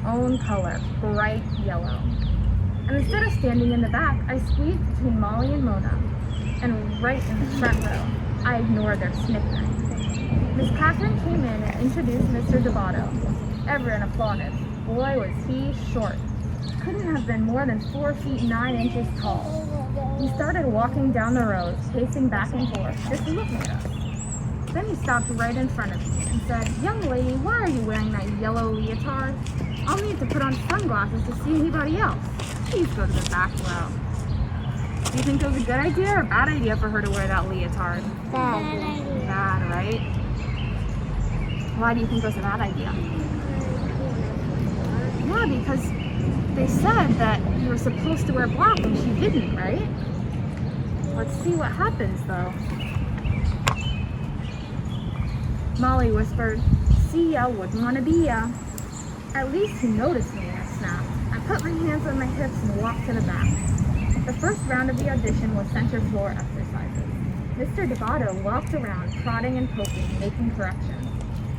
own color, bright yellow. And instead of standing in the back, I squeezed between Molly and Mona, and right in the front row, I ignored their snickering. Miss Catherine came in and introduced Mr. Devato. Everyone applauded. Boy, was he short. Couldn't have been more than 4 feet 9 inches tall. He started walking down the road, pacing back and forth, just looking at us. Then he stopped right in front of me and said, "Young lady, why are you wearing that yellow leotard? I'll need to put on sunglasses to see anybody else. Please go to the back row." Do you think it was a good idea or a bad idea for her to wear that leotard? Bad. Bad, right? Why do you think it was a bad idea? Yeah, because they said that you were supposed to wear black and she didn't, right? Let's see what happens, though. Molly whispered, "See ya, wouldn't want to be ya." At least he noticed me, I snapped. I put my hands on my hips and walked to the back. The first round of the audition was center floor exercises. Mr. Devato walked around, prodding and poking, making corrections.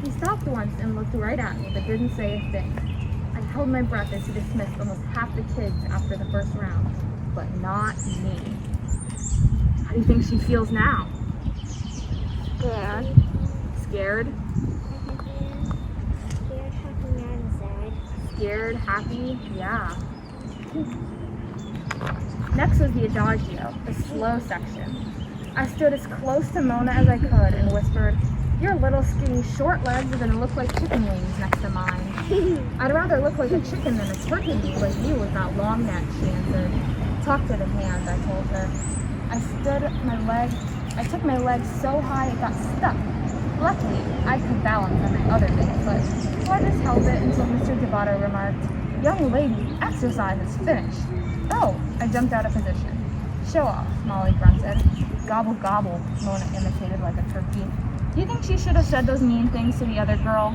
He stopped once and looked right at me, but didn't say a thing. I held my breath as he dismissed almost half the kids after the first round, but not me. How do you think she feels now? Scared. Scared? Scared, happy, and sad. Scared, happy, yeah. Next was the adagio, the slow section. I stood as close to Mona as I could and whispered, "Your little skinny short legs are gonna look like chicken wings next to mine." "I'd rather look like a chicken than a turkey like you with that long neck," she answered. "Talk to the hand," I told her. I took my leg so high it got stuck. Luckily, I could balance on my other big foot, so I just held it until Mr. Devato remarked, "Young lady, exercise is finished." "Oh," I jumped out of position. "Show off," Molly grunted. "Gobble gobble," Mona imitated like a turkey. Do you think she should have said those mean things to the other girl?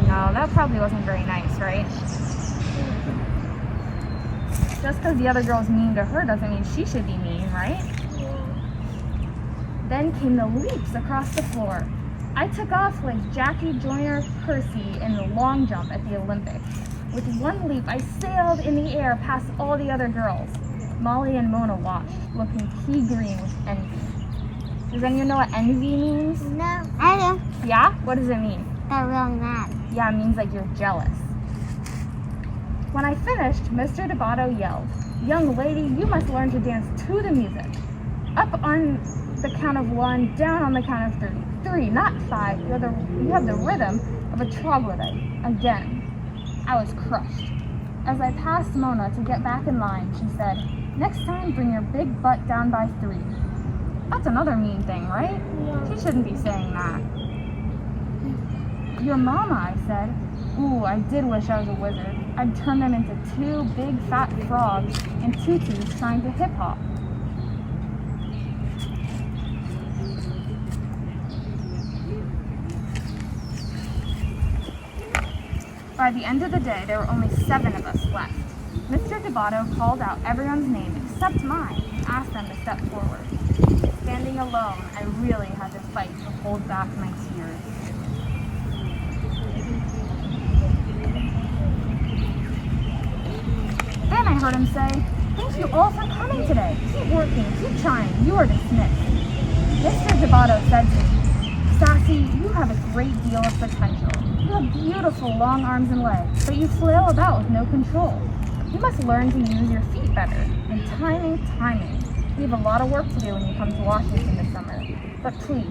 No, that probably wasn't very nice, right? Just because the other girl's mean to her doesn't mean she should be mean, right? Then came the leaps across the floor. I took off like Jackie Joyner Kersee in the long jump at the Olympics. With one leap, I sailed in the air past all the other girls. Molly and Mona watched, looking pea green with envy. Does anyone know what envy means? No. I do. Yeah? What does it mean? They're really mad. Yeah, it means like you're jealous. When I finished, Mr. Devato yelled, "Young lady, you must learn to dance to the music." Up on the count of 1, down on the count of 3. 3, not 5. You have the rhythm of a troglodyte. Again. I was crushed. As I passed Mona to get back in line, she said, "Next time, bring your big butt down by 3. That's another mean thing, right? Yeah. She shouldn't be saying that. Your mama, I said. Ooh, I did wish I was a wizard. I'd turn them into 2 big fat frogs and tutus trying to hip hop. By the end of the day, there were only 7 of us left. Mr. Debato called out everyone's name except mine and asked them to step forward. Standing alone, I really had to fight to hold back my tears. Then I heard him say, "Thank you all for coming today. Keep working, keep trying. You are dismissed." Mr. Debato said to me, "Sassy, you have a great deal of potential. You have beautiful long arms and legs, but you flail about with no control. You must learn to use your feet better. And timing. You have a lot of work to do when you come to Washington this summer. But please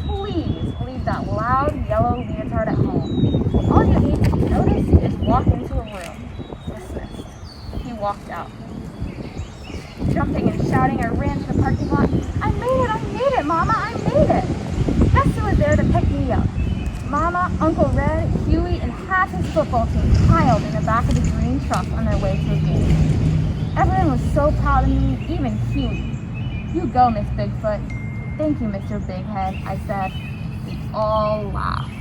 leave that loud yellow leotard at home. All you need to notice is walk into a room." Dismissed. He walked out. Jumping and shouting, I ran to the parking lot. I made it, Mama, I made it. Guess who was there to pick me up? Mama, Uncle Red, Huey, and half his football team piled in the back of the green truck on their way to a game. Everyone was so proud of me, even Huey. "You go, Miss Bigfoot." "Thank you, Mr. Bighead," I said. We all laughed.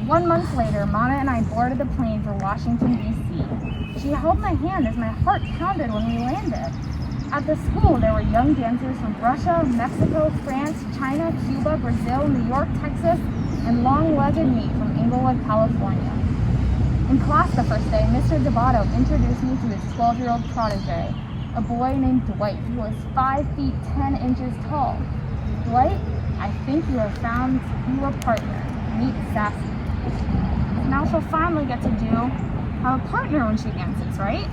1 month later, Mama and I boarded the plane for Washington, D.C. She held my hand as my heart pounded when we landed. At the school, there were young dancers from Russia, Mexico, France, China, Cuba, Brazil, New York, Texas, and long-legged me from Inglewood, California. In class the first day, Mr. Debato introduced me to his 12-year-old protege, a boy named Dwight, who was 5 feet 10 inches tall. "Dwight, I think you have found you a partner. Meet Sassy." Now she'll finally get to have a partner when she dances, right?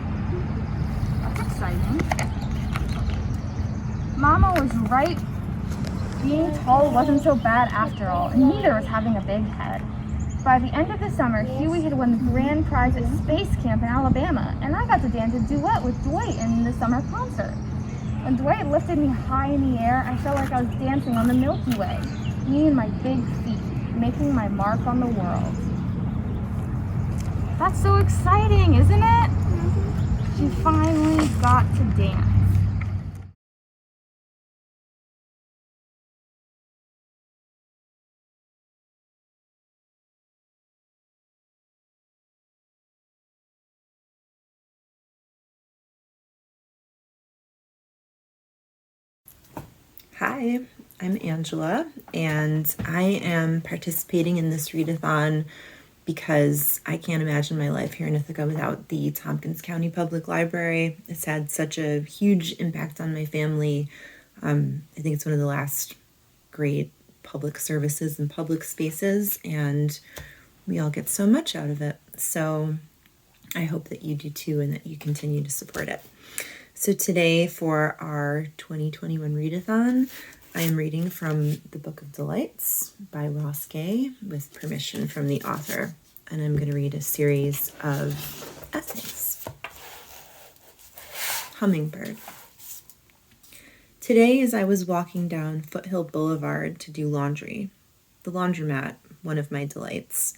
That's exciting. Mama was right. Being tall wasn't so bad after all, and neither was having a big head. By the end of the summer, Huey had won the grand prize at Space Camp in Alabama, and I got to dance a duet with Dwight in the summer concert. When Dwight lifted me high in the air, I felt like I was dancing on the Milky Way, me and my big feet, making my mark on the world. That's so exciting, isn't it? She finally got to dance. Hi, I'm Angela, and I am participating in this readathon because I can't imagine my life here in Ithaca without the Tompkins County Public Library. It's had such a huge impact on my family. I think it's one of the last great public services and public spaces, and we all get so much out of it. So I hope that you do too, and that you continue to support it. So today for our 2021 readathon, I am reading from the Book of Delights by Ross Gay with permission from the author. And I'm going to read a series of essays. Hummingbird. Today, as I was walking down Foothill Boulevard to do laundry, the laundromat, one of my delights,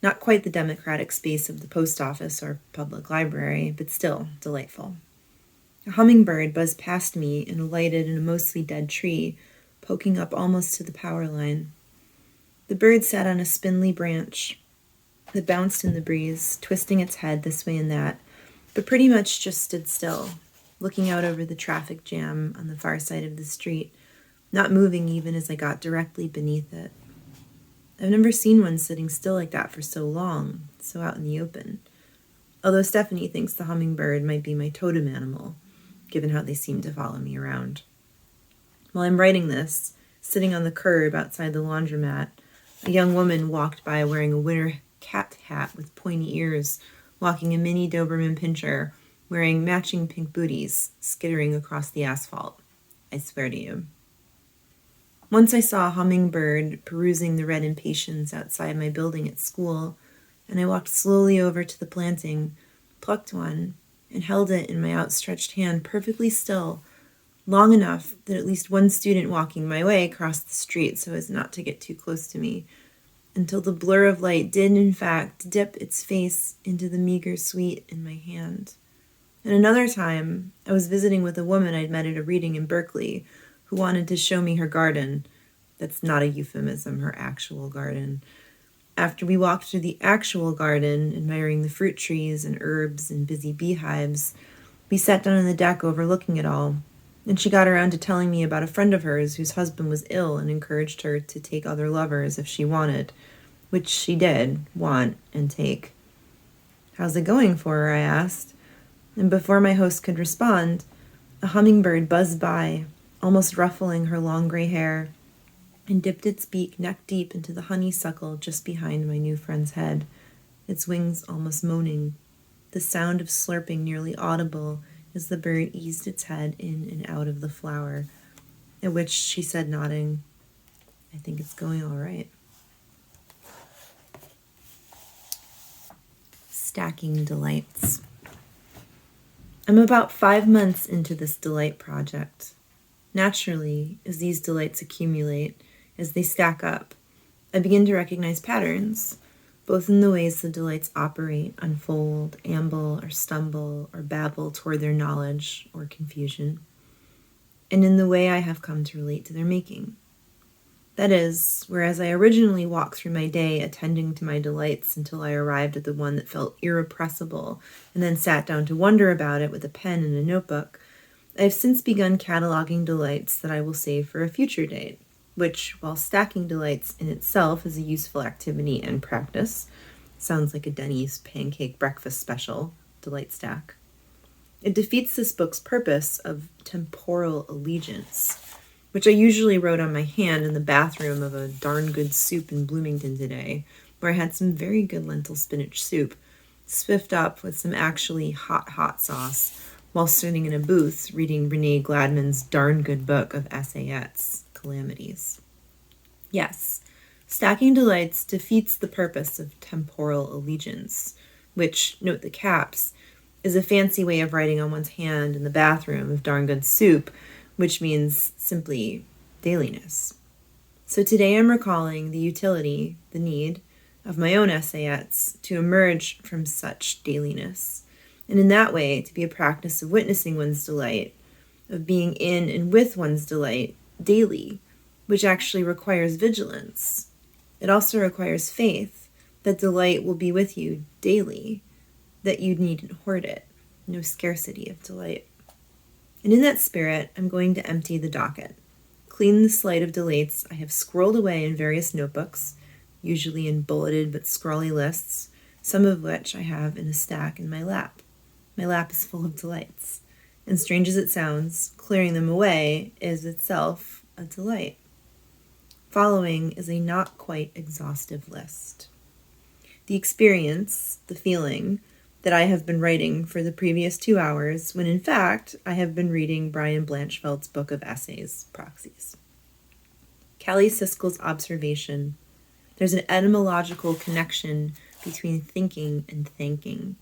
not quite the democratic space of the post office or public library, but still delightful. A hummingbird buzzed past me and alighted in a mostly dead tree, poking up almost to the power line. The bird sat on a spindly branch that bounced in the breeze, twisting its head this way and that, but pretty much just stood still, looking out over the traffic jam on the far side of the street, not moving even as I got directly beneath it. I've never seen one sitting still like that for so long, so out in the open. Although Stephanie thinks the hummingbird might be my totem animal, given how they seem to follow me around. While I'm writing this, sitting on the curb outside the laundromat, a young woman walked by wearing a winter cat hat with pointy ears, walking a mini Doberman Pinscher, wearing matching pink booties, skittering across the asphalt. I swear to you. Once I saw a hummingbird perusing the red impatiens outside my building at school, and I walked slowly over to the planting, plucked one, and held it in my outstretched hand perfectly still, long enough that at least one student walking my way crossed the street so as not to get too close to me, until the blur of light did in fact dip its face into the meager sweet in my hand. And another time, I was visiting with a woman I'd met at a reading in Berkeley who wanted to show me her garden. That's not a euphemism, her actual garden. After we walked through the actual garden, admiring the fruit trees and herbs and busy beehives, we sat down on the deck overlooking it all, and she got around to telling me about a friend of hers whose husband was ill and encouraged her to take other lovers if she wanted, which she did want and take. "How's it going for her?" I asked, and before my host could respond, a hummingbird buzzed by, almost ruffling her long gray hair, and dipped its beak neck-deep into the honeysuckle just behind my new friend's head, its wings almost moaning, the sound of slurping nearly audible as the bird eased its head in and out of the flower, at which she said, nodding, "I think it's going all right." Stacking delights. I'm about 5 months into this delight project. Naturally, as these delights accumulate, as they stack up, I begin to recognize patterns, both in the ways the delights operate, unfold, amble, or stumble, or babble toward their knowledge or confusion, and in the way I have come to relate to their making. That is, whereas I originally walked through my day attending to my delights until I arrived at the one that felt irrepressible, and then sat down to wonder about it with a pen and a notebook, I have since begun cataloging delights that I will save for a future date, which, while stacking delights in itself is a useful activity and practice, sounds like a Denny's pancake breakfast special, delight stack, it defeats this book's purpose of temporal allegiance, which I usually wrote on my hand in the bathroom of a darn good soup in Bloomington today, where I had some very good lentil spinach soup, spiffed up with some actually hot sauce, while sitting in a booth reading Renee Gladman's darn good book of essayettes, Calamities. Yes, stacking delights defeats the purpose of temporal allegiance, which, note the caps, is a fancy way of writing on one's hand in the bathroom of darn good soup, which means simply dailiness. So today I'm recalling the utility, the need, of my own essayettes to emerge from such dailiness, and in that way to be a practice of witnessing one's delight, of being in and with one's delight daily, which actually requires vigilance. It also requires faith that delight will be with you daily, that you needn't hoard it, no scarcity of delight. And in that spirit, I'm going to empty the docket, clean the slate of delights I have squirreled away in various notebooks, usually in bulleted but scrawly lists, some of which I have in a stack in my lap. My lap is full of delights, and strange as it sounds, clearing them away is itself a delight. Following is a not quite exhaustive list. The experience, the feeling, that I have been writing for the previous 2 hours, when in fact I have been reading Brian Blanchfield's book of essays, Proxies. Callie Siskel's observation, there's an etymological connection between thinking and thanking.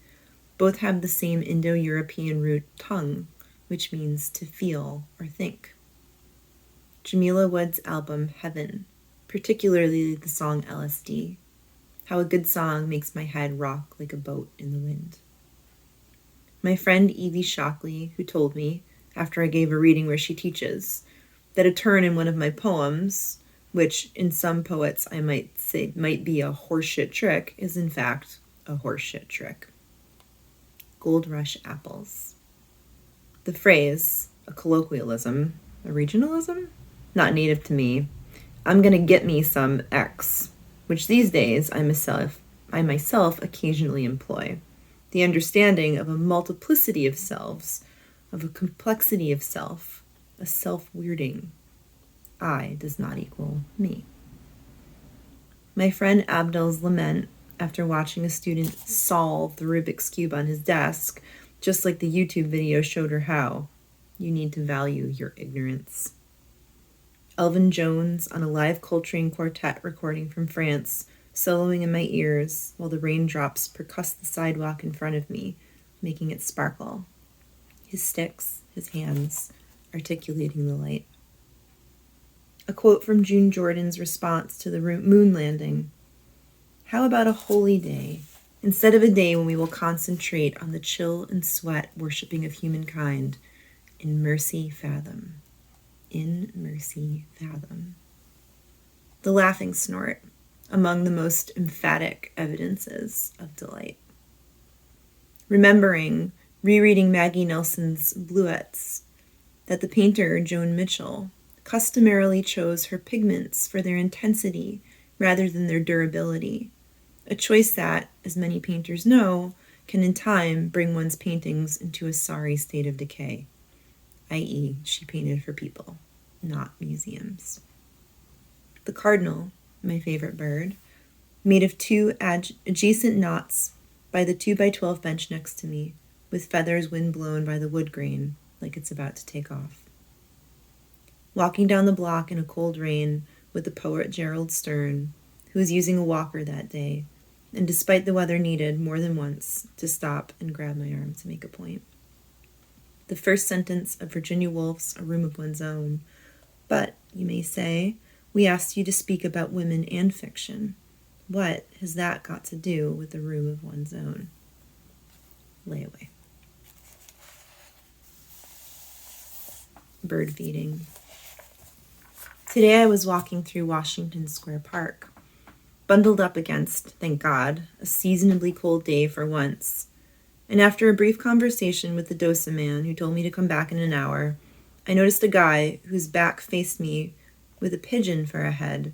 Both have the same Indo-European root tongue, which means to feel or think. Jamila Wood's album, Heaven, particularly the song LSD, how a good song makes my head rock like a boat in the wind. My friend Evie Shockley, who told me, after I gave a reading where she teaches, that a turn in one of my poems, which in some poets I might say might be a horseshit trick, is in fact a horseshit trick. Gold Rush Apples. The phrase, a colloquialism, a regionalism? Not native to me. I'm gonna get me some X, which these days I myself occasionally employ. The understanding of a multiplicity of selves, of a complexity of self, a self-weirding. I does not equal me. My friend Abdel's lament, after watching a student solve the Rubik's Cube on his desk, just like the YouTube video showed her how. You need to value your ignorance. Elvin Jones on a live Coltrane quartet recording from France, soloing in my ears while the raindrops percussed the sidewalk in front of me, making it sparkle. His sticks, his hands, articulating the light. A quote from June Jordan's response to the moon landing. How about a holy day, instead of a day when we will concentrate on the chill and sweat worshipping of humankind, in mercy fathom. In mercy fathom. The laughing snort, among the most emphatic evidences of delight. Remembering, rereading Maggie Nelson's Bluets, that the painter Joan Mitchell customarily chose her pigments for their intensity rather than their durability, a choice that, as many painters know, can in time bring one's paintings into a sorry state of decay, i.e., she painted for people, not museums. The cardinal, my favorite bird, made of two adjacent knots by the 2x12 bench next to me, with feathers wind-blown by the wood grain, like it's about to take off. Walking down the block in a cold rain with the poet Gerald Stern, who was using a walker that day, and despite the weather needed more than once to stop and grab my arm to make a point. The first sentence of Virginia Woolf's A Room of One's Own. But, you may say, we asked you to speak about women and fiction. What has that got to do with A Room of One's Own? Layaway. Bird feeding. Today I was walking through Washington Square Park, bundled up against, thank God, a seasonably cold day for once. And after a brief conversation with the Dosa man who told me to come back in an hour, I noticed a guy whose back faced me with a pigeon for a head.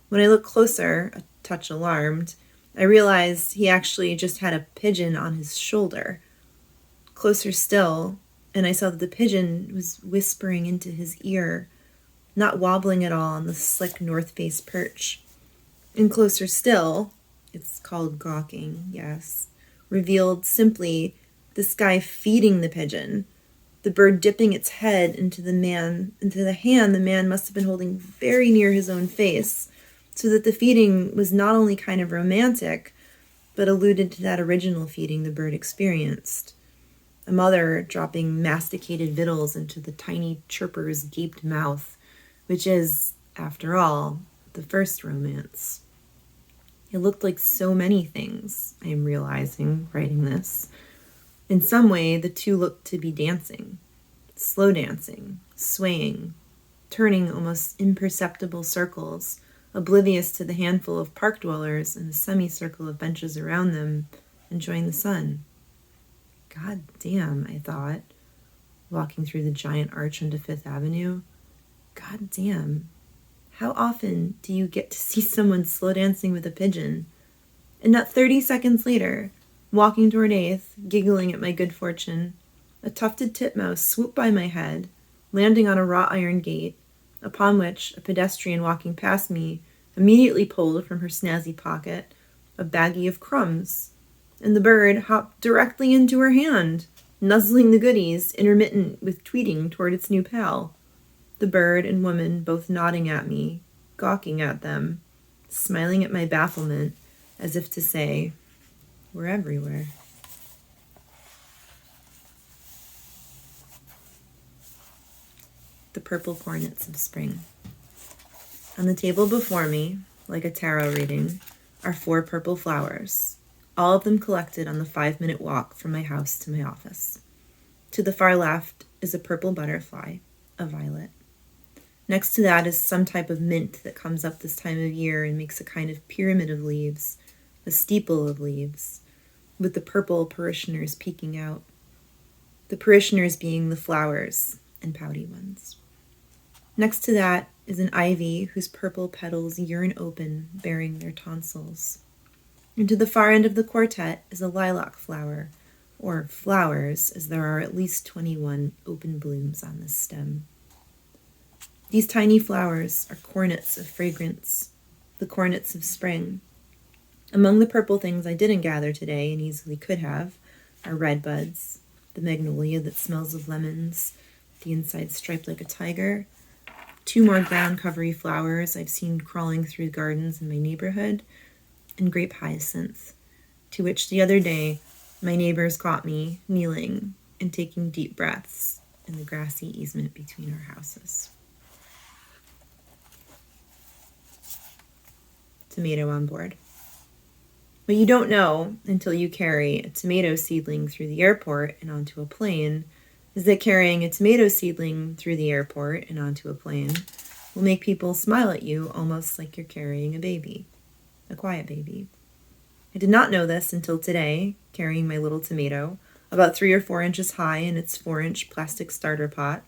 When I looked closer, a touch alarmed, I realized he actually just had a pigeon on his shoulder. Closer still, and I saw that the pigeon was whispering into his ear, not wobbling at all on the slick North Face perch. And closer still, it's called gawking, yes, revealed simply this guy feeding the pigeon, the bird dipping its head into the hand the man must have been holding very near his own face, so that the feeding was not only kind of romantic, but alluded to that original feeding the bird experienced. A mother dropping masticated victuals into the tiny chirper's gaped mouth, which is, after all, the first romance. It looked like so many things, I am realizing, writing this. In some way, the two looked to be dancing, slow dancing, swaying, turning almost imperceptible circles, oblivious to the handful of park dwellers and the semicircle of benches around them, enjoying the sun. God damn, I thought, walking through the giant arch onto Fifth Avenue. God damn. How often do you get to see someone slow dancing with a pigeon? And not 30 seconds later, walking toward 8th, giggling at my good fortune, a tufted titmouse swooped by my head, landing on a wrought iron gate, upon which a pedestrian walking past me immediately pulled from her snazzy pocket a baggie of crumbs, and the bird hopped directly into her hand, nuzzling the goodies, intermittent with tweeting toward its new pal. The bird and woman both nodding at me, gawking at them, smiling at my bafflement, as if to say, we're everywhere. The purple cornets of spring. On the table before me, like a tarot reading, are 4 purple flowers, all of them collected on the 5-minute walk from my house to my office. To the far left is a purple butterfly, a violet. Next to that is some type of mint that comes up this time of year and makes a kind of pyramid of leaves, a steeple of leaves, with the purple parishioners peeking out. The parishioners being the flowers and pouty ones. Next to that is an ivy whose purple petals yearn open, bearing their tonsils. And to the far end of the quartet is a lilac flower, or flowers, as there are at least 21 open blooms on this stem. These tiny flowers are cornets of fragrance, the cornets of spring. Among the purple things I didn't gather today, and easily could have, are redbuds, the magnolia that smells of lemons, the inside striped like a tiger, 2 more ground-covery flowers I've seen crawling through gardens in my neighborhood, and grape hyacinth, to which the other day my neighbors caught me kneeling and taking deep breaths in the grassy easement between our houses. Tomato on board. What you don't know until you carry a tomato seedling through the airport and onto a plane is that carrying a tomato seedling through the airport and onto a plane will make people smile at you almost like you're carrying a baby, a quiet baby. I did not know this until today, carrying my little tomato, about 3 or 4 inches high in its 4-inch plastic starter pot,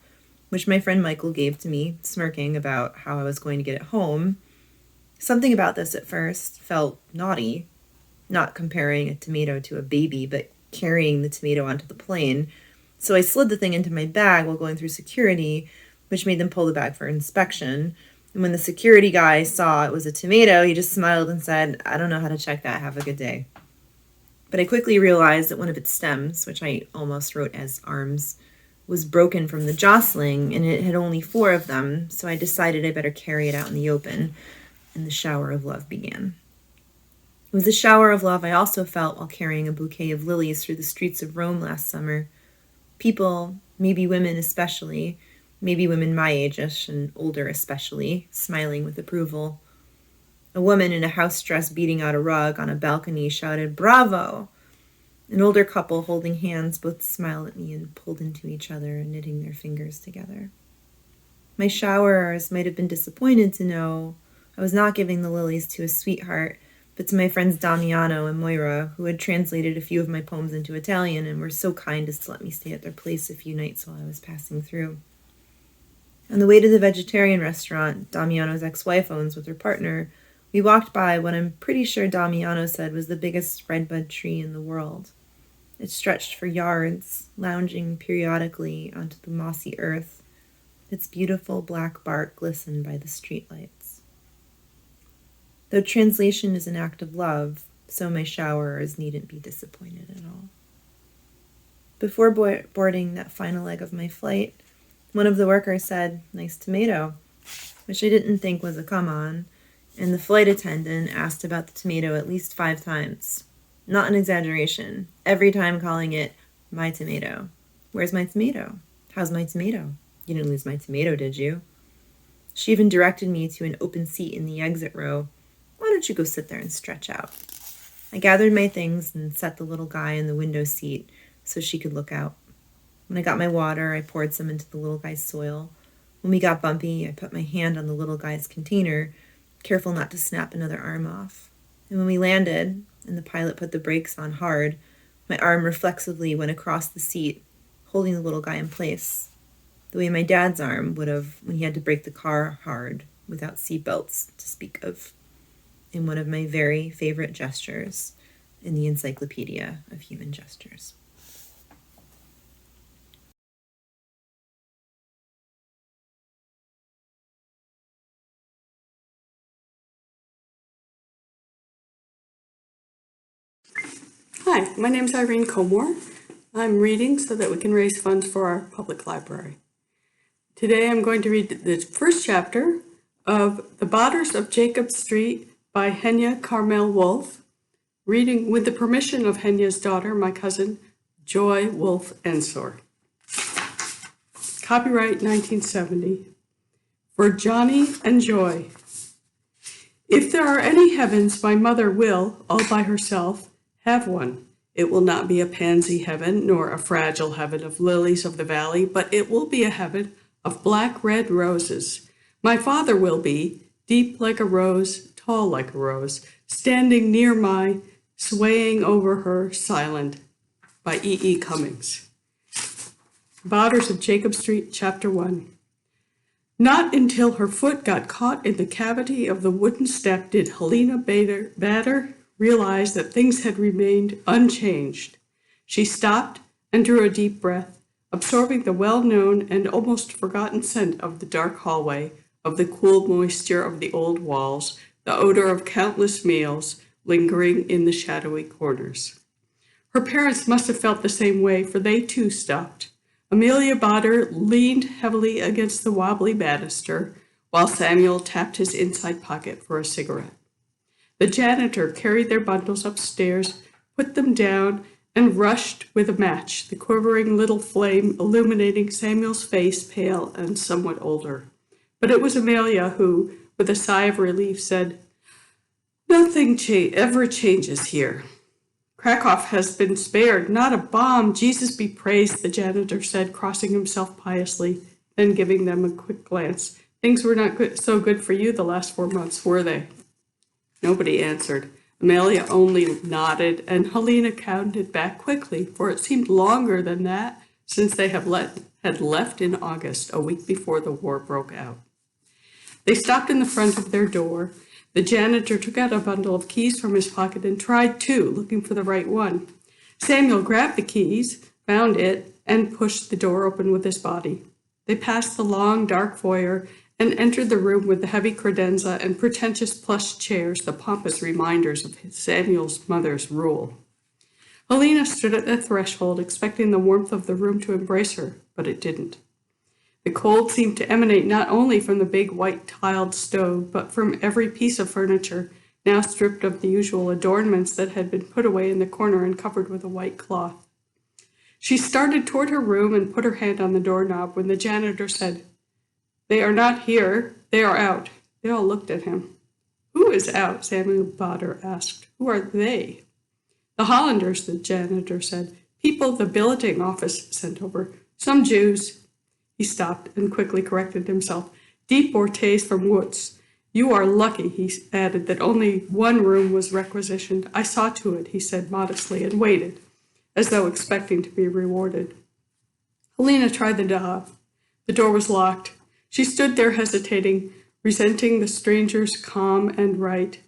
which my friend Michael gave to me, smirking about how I was going to get it home. Something about this at first felt naughty, not comparing a tomato to a baby, but carrying the tomato onto the plane. So I slid the thing into my bag while going through security, which made them pull the bag for inspection. And when the security guy saw it was a tomato, he just smiled and said, "I don't know how to check that. Have a good day." But I quickly realized that one of its stems, which I almost wrote as arms, was broken from the jostling, and it had only 4 of them, so I decided I better carry it out in the open, and the shower of love began. It was a shower of love I also felt while carrying a bouquet of lilies through the streets of Rome last summer. People, maybe women especially, maybe women my age-ish and older especially, smiling with approval. A woman in a house dress beating out a rug on a balcony shouted, "Bravo!" An older couple holding hands both smiled at me and pulled into each other, knitting their fingers together. My showerers might have been disappointed to know I was not giving the lilies to a sweetheart, but to my friends Damiano and Moira, who had translated a few of my poems into Italian and were so kind as to let me stay at their place a few nights while I was passing through. On the way to the vegetarian restaurant Damiano's ex-wife owns with her partner, we walked by what I'm pretty sure Damiano said was the biggest redbud tree in the world. It stretched for yards, lounging periodically onto the mossy earth. Its beautiful black bark glistened by the streetlights. Though translation is an act of love, so my showerers needn't be disappointed at all. Before boarding that final leg of my flight, one of the workers said, "Nice tomato," which I didn't think was a come-on, and the flight attendant asked about the tomato at least 5 times. Not an exaggeration, every time calling it, "My tomato." "Where's my tomato? How's my tomato? You didn't lose my tomato, did you?" She even directed me to an open seat in the exit row. "Why don't you go sit there and stretch out?" I gathered my things and set the little guy in the window seat so she could look out. When I got my water, I poured some into the little guy's soil. When we got bumpy, I put my hand on the little guy's container, careful not to snap another arm off. And when we landed, and the pilot put the brakes on hard, my arm reflexively went across the seat, holding the little guy in place, the way my dad's arm would have when he had to brake the car hard, without seatbelts to speak of, in one of my very favorite gestures in the Encyclopedia of Human Gestures. Hi, my name is Irene Komor. I'm reading so that we can raise funds for our public library. Today I'm going to read the first chapter of The Botters of Jacob Street by Henya Carmel Wolfe, reading with the permission of Henya's daughter, my cousin, Joy Wolfe Ensor. Copyright 1970. For Johnny and Joy. If there are any heavens, my mother will, all by herself, have one. It will not be a pansy heaven, nor a fragile heaven of lilies of the valley, but it will be a heaven of black red roses. My father will be, deep like a rose, tall like a rose, standing near my, swaying over her, silent, by E.E. Cummings. Botters of Jacob Street, Chapter 1. Not until her foot got caught in the cavity of the wooden step did Helena Bader realize that things had remained unchanged. She stopped and drew a deep breath, absorbing the well-known and almost forgotten scent of the dark hallway, of the cool moisture of the old walls, the odor of countless meals lingering in the shadowy corners. Her parents must have felt the same way, for they too stopped. Amelia Botter leaned heavily against the wobbly banister, while Samuel tapped his inside pocket for a cigarette. The janitor carried their bundles upstairs, put them down, and rushed with a match, the quivering little flame illuminating Samuel's face, pale and somewhat older. But it was Amelia who, with a sigh of relief, said, "Nothing ever changes here. Krakow has been spared, not a bomb. Jesus be praised," the janitor said, crossing himself piously, then giving them a quick glance. "Things were not so good for you the last 4 months, were they?" Nobody answered. Amelia only nodded, and Helena counted back quickly, for it seemed longer than that since they had left in August, a week before the war broke out. They stopped in the front of their door. The janitor took out a bundle of keys from his pocket and tried two, looking for the right one. Samuel grabbed the keys, found it, and pushed the door open with his body. They passed the long, dark foyer and entered the room with the heavy credenza and pretentious plush chairs, the pompous reminders of Samuel's mother's rule. Helena stood at the threshold, expecting the warmth of the room to embrace her, but it didn't. The cold seemed to emanate not only from the big white tiled stove, but from every piece of furniture, now stripped of the usual adornments that had been put away in the corner and covered with a white cloth. She started toward her room and put her hand on the doorknob when the janitor said, "They are not here. They are out." They all looked at him. "Who is out?" Samuel Botter asked. "Who are they?" "The Hollanders," the janitor said. "People the billeting office sent over. Some Jews." He stopped and quickly corrected himself. "Deportees from Woods. You are lucky," he added, "that only one room was requisitioned. I saw to it," he said modestly, and waited, as though expecting to be rewarded. Helena tried the knob. The door was locked. She stood there hesitating, resenting the stranger's calm and right,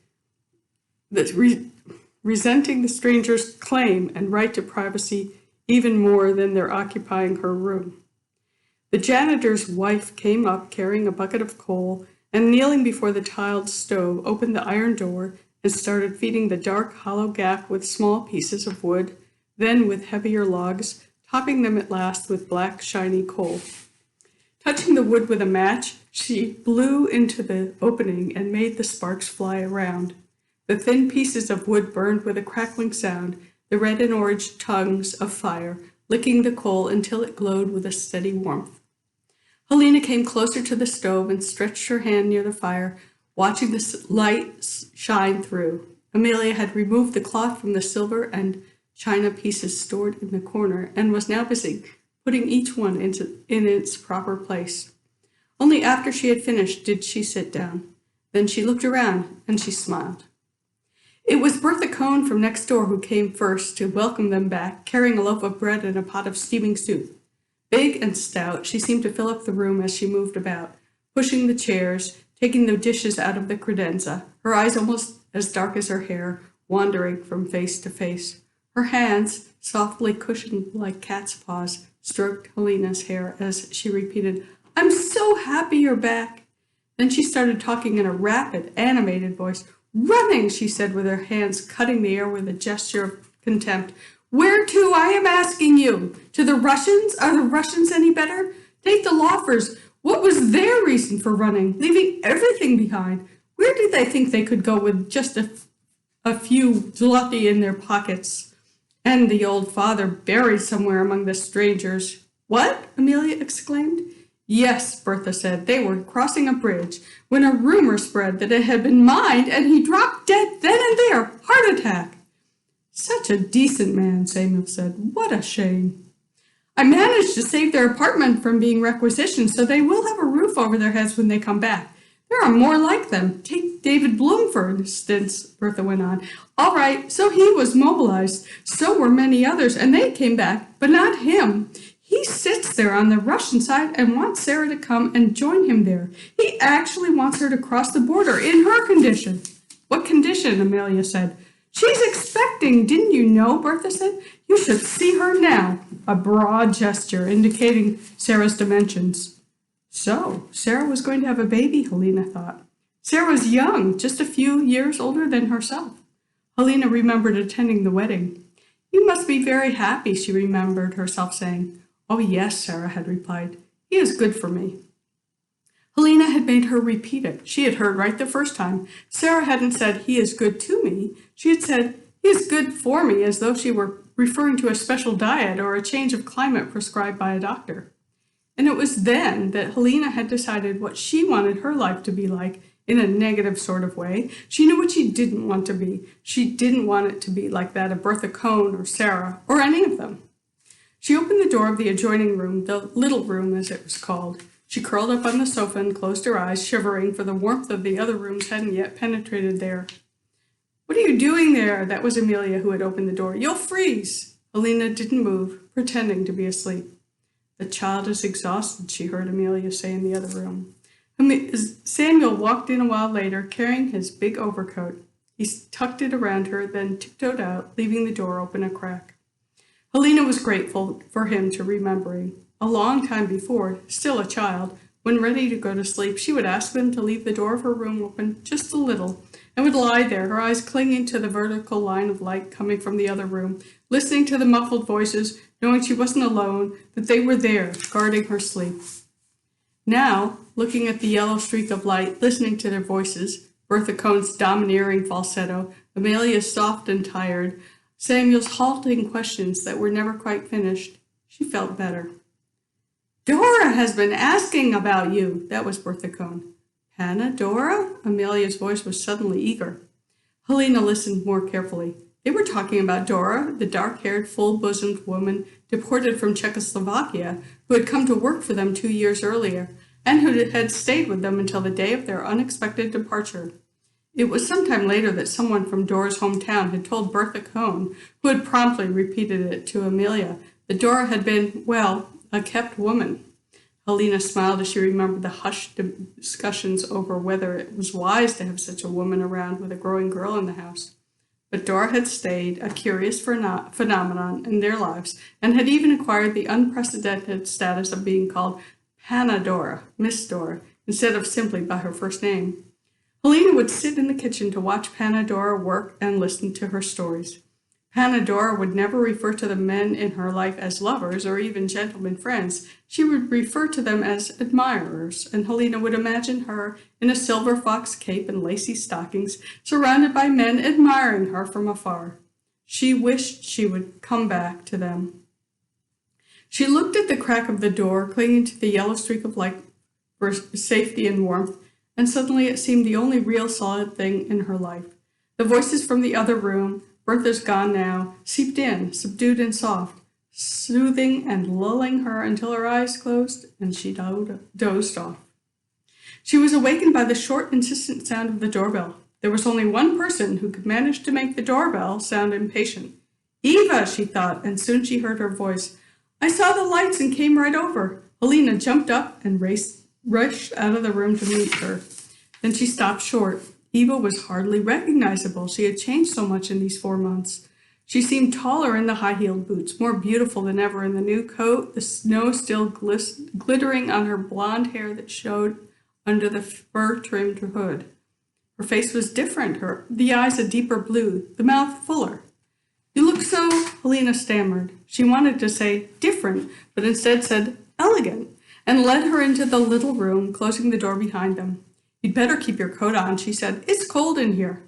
resenting the stranger's claim and right to privacy even more than their occupying her room. The janitor's wife came up carrying a bucket of coal and, kneeling before the tiled stove, opened the iron door and started feeding the dark, hollow gap with small pieces of wood, then with heavier logs, topping them at last with black, shiny coal. Touching the wood with a match, she blew into the opening and made the sparks fly around. The thin pieces of wood burned with a crackling sound, the red and orange tongues of fire licking the coal until it glowed with a steady warmth. Helena came closer to the stove and stretched her hand near the fire, watching the light shine through. Amelia had removed the cloth from the silver and china pieces stored in the corner and was now busy putting each one in its proper place. Only after she had finished did she sit down. Then she looked around and she smiled. It was Bertha Cohn from next door who came first to welcome them back, carrying a loaf of bread and a pot of steaming soup. Big and stout, she seemed to fill up the room as she moved about, pushing the chairs, taking the dishes out of the credenza, her eyes almost as dark as her hair, wandering from face to face. Her hands, softly cushioned like cat's paws, stroked Helena's hair as she repeated, "I'm so happy you're back." Then she started talking in a rapid, animated voice. "Running," she said, with her hands cutting the air with a gesture of contempt. "Where to, I am asking you? To the Russians? Are the Russians any better? Take the Loffers. What was their reason for running, leaving everything behind? Where did they think they could go with just a few zloty in their pockets? And the old father buried somewhere among the strangers." "What?" Amelia exclaimed. "Yes," Bertha said, "they were crossing a bridge when a rumor spread that it had been mined and he dropped dead then and there, heart attack." "Such a decent man," Samuel said. "What a shame." "I managed to save their apartment from being requisitioned, so they will have a roof over their heads when they come back. There are more like them. Take David Bloom, for instance," Bertha went on. "All right, so he was mobilized. So were many others, and they came back, but not him. He sits there on the Russian side and wants Sarah to come and join him there. He actually wants her to cross the border in her condition." "What condition?" Amelia said. "She's expecting, didn't you know?" Bertha said. "You should see her now." A broad gesture indicating Sarah's dimensions. So, Sarah was going to have a baby, Helena thought. Sarah was young, just a few years older than herself. Helena remembered attending the wedding. "You must be very happy," she remembered herself saying. "Oh, yes," Sarah had replied. "He is good for me." Helena had made her repeat it. She had heard right the first time. Sarah hadn't said, "He is good to me." She had said, "He is good for me," as though she were referring to a special diet or a change of climate prescribed by a doctor. And it was then that Helena had decided what she wanted her life to be like, in a negative sort of way. She knew what she didn't want to be. She didn't want it to be like that of Bertha Cohn or Sarah or any of them. She opened the door of the adjoining room, the little room as it was called. She curled up on the sofa and closed her eyes, shivering, for the warmth of the other rooms hadn't yet penetrated there. "What are you doing there?" That was Amelia who had opened the door. "You'll freeze." Helena didn't move, pretending to be asleep. "The child is exhausted," she heard Amelia say in the other room. Samuel walked in a while later, carrying his big overcoat. He tucked it around her, then tiptoed out, leaving the door open a crack. Helena was grateful for him to remembering. A long time before, still a child, when ready to go to sleep, she would ask them to leave the door of her room open just a little, and would lie there, her eyes clinging to the vertical line of light coming from the other room, listening to the muffled voices, knowing she wasn't alone, that they were there, guarding her sleep. Now, looking at the yellow streak of light, listening to their voices, Bertha Cohn's domineering falsetto, Amelia's soft and tired, Samuel's halting questions that were never quite finished, she felt better. "Dora has been asking about you," that was Bertha Cohn. "Hannah, Dora?" Amelia's voice was suddenly eager. Helena listened more carefully. They were talking about Dora, the dark-haired, full-bosomed woman deported from Czechoslovakia, who had come to work for them 2 years earlier, and who had stayed with them until the day of their unexpected departure. It was some time later that someone from Dora's hometown had told Bertha Cohn, who had promptly repeated it to Amelia, that Dora had been, well, a kept woman. Helena smiled as she remembered the hushed discussions over whether it was wise to have such a woman around with a growing girl in the house. But Dora had stayed, a curious phenomenon in their lives, and had even acquired the unprecedented status of being called Hannah Dora, Miss Dora, instead of simply by her first name. Helena would sit in the kitchen to watch Panadora work and listen to her stories. Panadora would never refer to the men in her life as lovers or even gentlemen friends. She would refer to them as admirers, and Helena would imagine her in a silver fox cape and lacy stockings, surrounded by men admiring her from afar. She wished she would come back to them. She looked at the crack of the door, clinging to the yellow streak of light for safety and warmth, and suddenly it seemed the only real solid thing in her life. The voices from the other room, Bertha's gone now, seeped in, subdued and soft, soothing and lulling her until her eyes closed and she dozed off. She was awakened by the short, insistent sound of the doorbell. There was only one person who could manage to make the doorbell sound impatient. "Eva," she thought, and soon she heard her voice. "I saw the lights and came right over." Helena jumped up and rushed out of the room to meet her. Then she stopped short. Eva was hardly recognizable. She had changed so much in these 4 months. She seemed taller in the high-heeled boots, more beautiful than ever in the new coat, the snow still glittering on her blonde hair that showed under the fur-trimmed hood. Her face was different, the eyes a deeper blue, the mouth fuller. "You look so," Helena stammered. She wanted to say different, but instead said elegant, and led her into the little room, closing the door behind them. "You'd better keep your coat on," she said. "It's cold in here."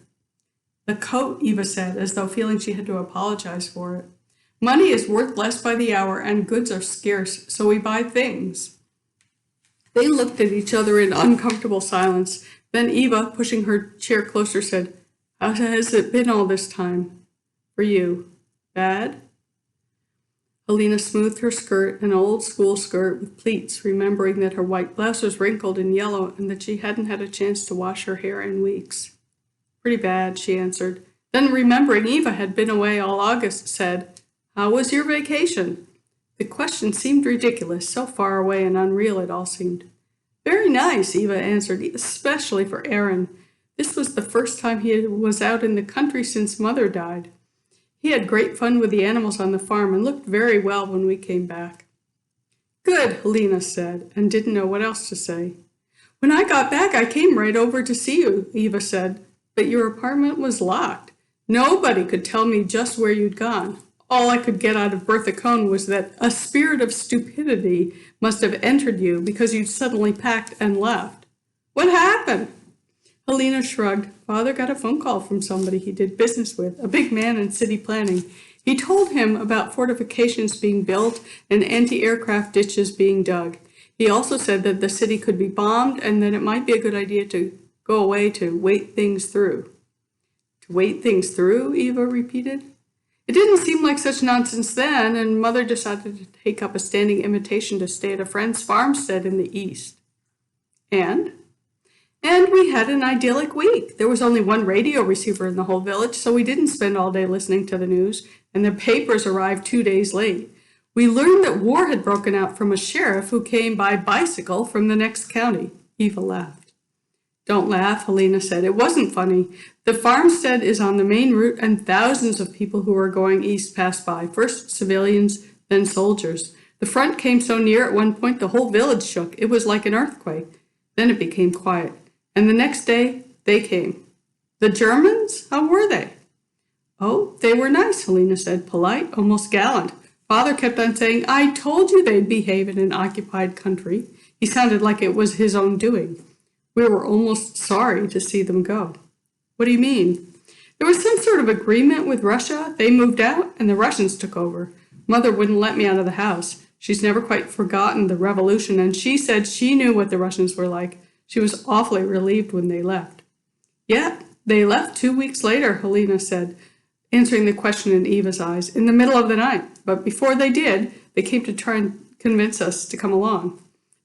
"The coat," Eva said, as though feeling she had to apologize for it. "Money is worth less by the hour, and goods are scarce, so we buy things." They looked at each other in uncomfortable silence. Then Eva, pushing her chair closer, said, "How has it been all this time? For you? Bad?" Helena smoothed her skirt, an old school skirt with pleats, remembering that her white blouse was wrinkled and yellow and that she hadn't had a chance to wash her hair in weeks. "Pretty bad," she answered. Then, remembering Eva had been away all August, said, "How was your vacation?" The question seemed ridiculous, so far away and unreal it all seemed. "Very nice," Eva answered, "especially for Aaron. This was the first time he was out in the country since Mother died. He had great fun with the animals on the farm and looked very well when we came back." "Good," Helena said, and didn't know what else to say. "When I got back, I came right over to see you," Eva said, "but your apartment was locked. Nobody could tell me just where you'd gone. All I could get out of Bertha Cohn was that a spirit of stupidity must have entered you because you'd suddenly packed and left. What happened? Helena shrugged. Father got a phone call from somebody he did business with, a big man in city planning. He told him about fortifications being built and anti-aircraft ditches being dug. He also said that the city could be bombed and that it might be a good idea to go away to wait things through. To wait things through, Eva repeated. It didn't seem like such nonsense then, and Mother decided to take up a standing invitation to stay at a friend's farmstead in the east. And we had an idyllic week. There was only one radio receiver in the whole village, so we didn't spend all day listening to the news, and the papers arrived 2 days late. We learned that war had broken out from a sheriff who came by bicycle from the next county. Eva laughed. Don't laugh, Helena said. It wasn't funny. The farmstead is on the main route, and thousands of people who were going east passed by, first civilians, then soldiers. The front came so near at one point the whole village shook. It was like an earthquake. Then it became quiet. And the next day, they came. The Germans? How were they? Oh, they were nice, Helena said, polite, almost gallant. Father kept on saying, I told you they'd behave in an occupied country. He sounded like it was his own doing. We were almost sorry to see them go. What do you mean? There was some sort of agreement with Russia. They moved out and the Russians took over. Mother wouldn't let me out of the house. She's never quite forgotten the revolution, and she said she knew what the Russians were like. She was awfully relieved when they left. Yeah, they left 2 weeks later, Helena said, answering the question in Eva's eyes, in the middle of the night. But before they did, they came to try and convince us to come along.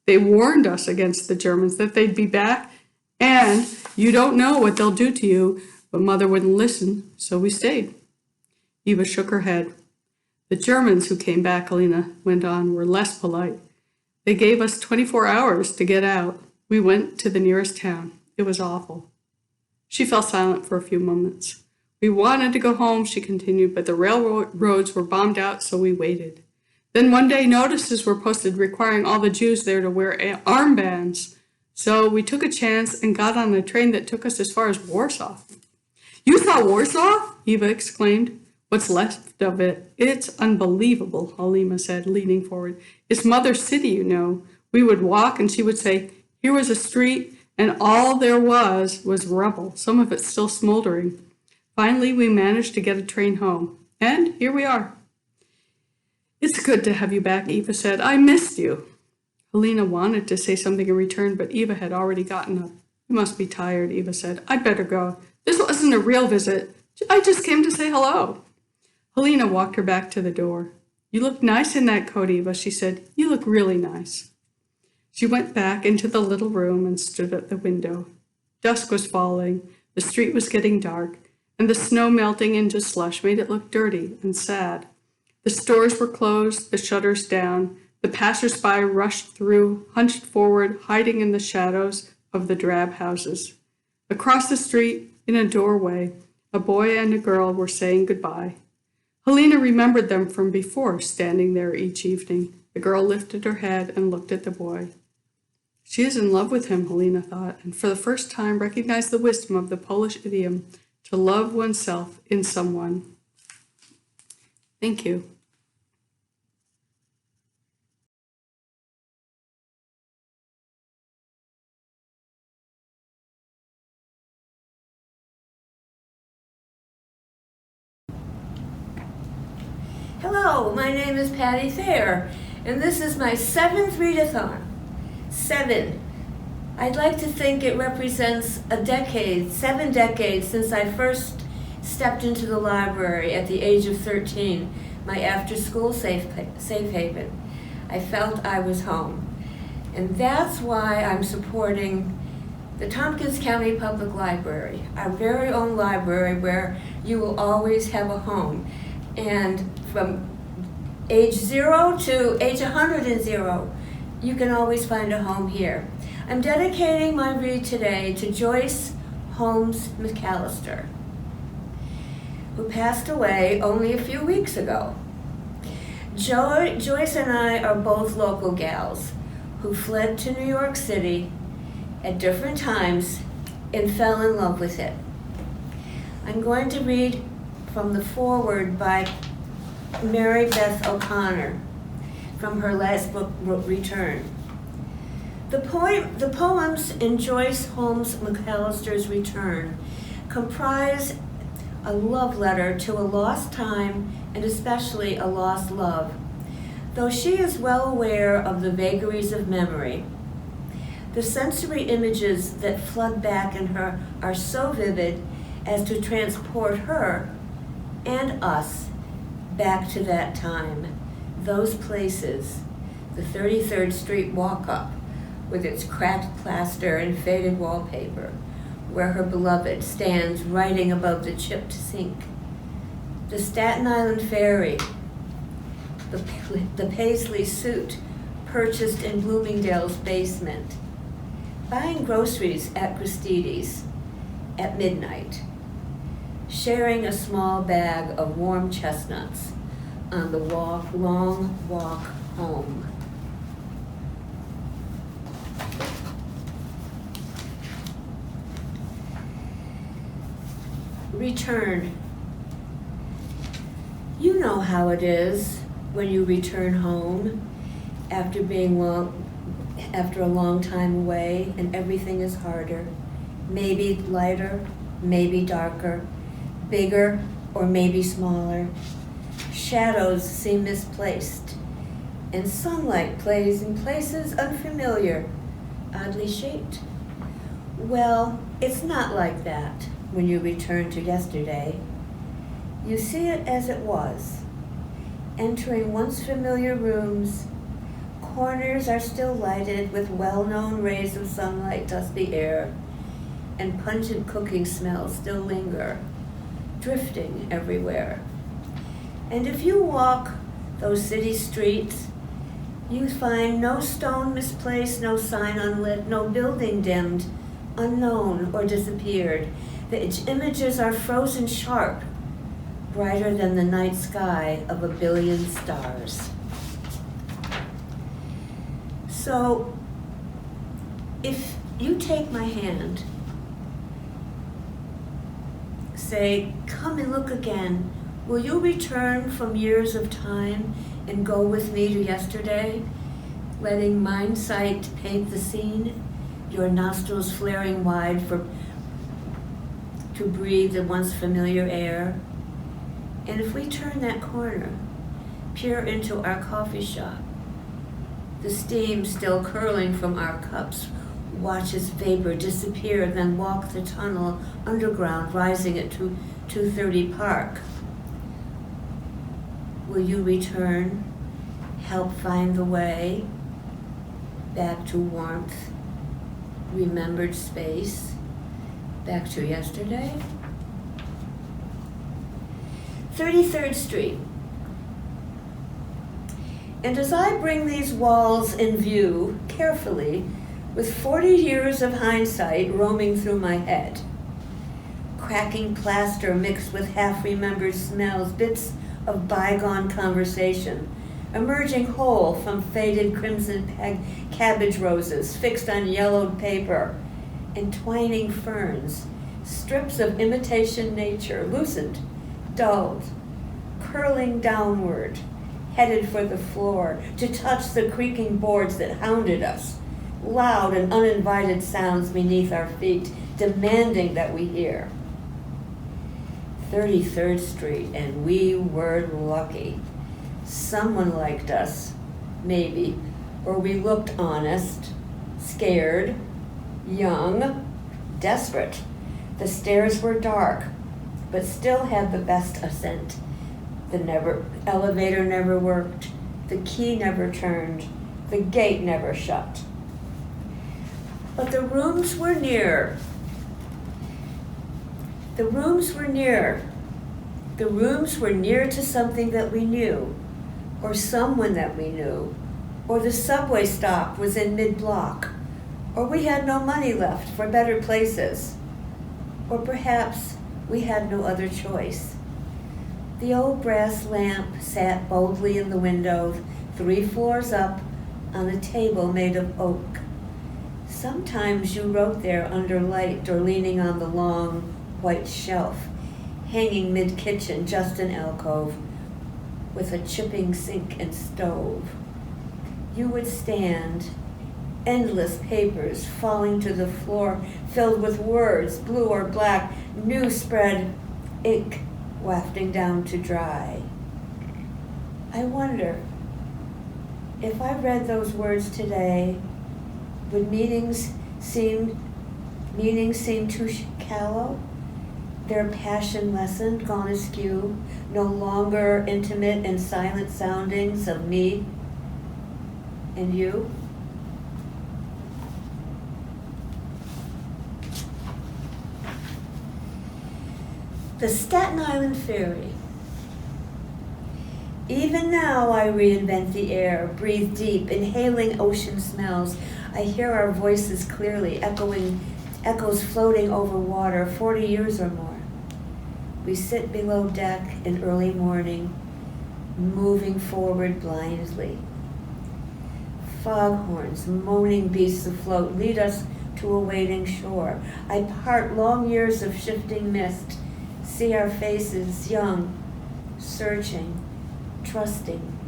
They warned us against the Germans, that they'd be back, and you don't know what they'll do to you, but Mother wouldn't listen, so we stayed. Eva shook her head. The Germans who came back, Helena went on, were less polite. They gave us 24 hours to get out. We went to the nearest town. It was awful. She fell silent for a few moments. We wanted to go home, she continued, but the railroads were bombed out, so we waited. Then one day notices were posted requiring all the Jews there to wear armbands. So we took a chance and got on a train that took us as far as Warsaw. You saw Warsaw? Eva exclaimed. What's left of it? It's unbelievable, Halima said, leaning forward. It's Mother City, you know. We would walk and she would say, here was a street, and all there was rubble, some of it still smoldering. Finally, we managed to get a train home, and here we are. It's good to have you back, Eva said. I missed you. Helena wanted to say something in return, but Eva had already gotten up. You must be tired, Eva said. I'd better go. This wasn't a real visit. I just came to say hello. Helena walked her back to the door. You look nice in that coat, Eva, she said. You look really nice. She went back into the little room and stood at the window. Dusk was falling, the street was getting dark, and the snow melting into slush made it look dirty and sad. The stores were closed, the shutters down. The passers-by rushed through, hunched forward, hiding in the shadows of the drab houses. Across the street, in a doorway, a boy and a girl were saying goodbye. Helena remembered them from before, standing there each evening. The girl lifted her head and looked at the boy. She is in love with him, Helena thought, and for the first time recognized the wisdom of the Polish idiom, to love oneself in someone. Thank you. Hello, my name is Patty Thayer, and this is my 7th readathon. 7. I'd like to think it represents a decade, 7 decades since I first stepped into the library at the age of 13, my after-school safe haven. I felt I was home. And that's why I'm supporting the Tompkins County Public Library, our very own library where you will always have a home. And from age 0 to age 100, you can always find a home here. I'm dedicating my read today to Joyce Holmes McAllister, who passed away only a few weeks ago. Joyce and I are both local gals who fled to New York City at different times and fell in love with it. I'm going to read from the foreword by Mary Beth O'Connor from her last book, Return. The poems in Joyce Holmes McAllister's Return comprise a love letter to a lost time and especially a lost love. Though she is well aware of the vagaries of memory, the sensory images that flood back in her are so vivid as to transport her and us back to that time, those places, the 33rd Street walk-up with its cracked plaster and faded wallpaper, where her beloved stands writing above the chipped sink, the Staten Island ferry, the Paisley suit purchased in Bloomingdale's basement, buying groceries at Christie's at midnight, sharing a small bag of warm chestnuts on the long walk home. Return. You know how it is when you return home after a long time away and everything is harder, maybe lighter, maybe darker, bigger or maybe smaller. Shadows seem misplaced, and sunlight plays in places unfamiliar, oddly shaped. Well, it's not like that when you return to yesterday. You see it as it was. Entering once familiar rooms, corners are still lighted with well-known rays of sunlight, dusty air, and pungent cooking smells still linger, drifting everywhere. And if you walk those city streets, you find no stone misplaced, no sign unlit, no building dimmed, unknown or disappeared. The images are frozen sharp, brighter than the night sky of a billion stars. So, if you take my hand, say, come and look again, will you return from years of time and go with me to yesterday, letting mind sight paint the scene, your nostrils flaring wide to breathe the once familiar air? And if we turn that corner, peer into our coffee shop, the steam still curling from our cups, watch its vapor disappear, then walk the tunnel underground rising at 230 Park. Will you return, help find the way back to warmth, remembered space, back to yesterday? 33rd Street. And as I bring these walls in view carefully, with 40 years of hindsight roaming through my head, cracking plaster mixed with half-remembered smells, bits of bygone conversation, emerging whole from faded crimson cabbage roses fixed on yellowed paper, entwining ferns, strips of imitation nature, loosened, dulled, curling downward, headed for the floor to touch the creaking boards that hounded us, loud and uninvited sounds beneath our feet, demanding that we hear. 33rd Street, and we were lucky. Someone liked us, maybe, or we looked honest, scared, young, desperate. The stairs were dark, but still had the best ascent. The elevator never worked, the key never turned, the gate never shut. But the rooms were near. The rooms were near. The rooms were near to something that we knew, or someone that we knew, or the subway stop was in mid-block, or we had no money left for better places, or perhaps we had no other choice. The old brass lamp sat boldly in the window, 3 floors up, on a table made of oak. Sometimes you wrote there under light or leaning on the long white shelf, hanging mid-kitchen, just an alcove, with a chipping sink and stove. You would stand, endless papers falling to the floor, filled with words, blue or black, new spread, ink wafting down to dry. I wonder, if I read those words today, would meanings seem too callow? Their passion lessened, gone askew, no longer intimate and silent soundings of me and you? The Staten Island Ferry. Even now I reinvent the air, breathe deep, inhaling ocean smells. I hear our voices clearly, echoes floating over water, 40 years or more. We sit below deck in early morning, moving forward blindly. Foghorns, moaning beasts afloat, lead us to a waiting shore. I part long years of shifting mist, see our faces young, searching, trusting.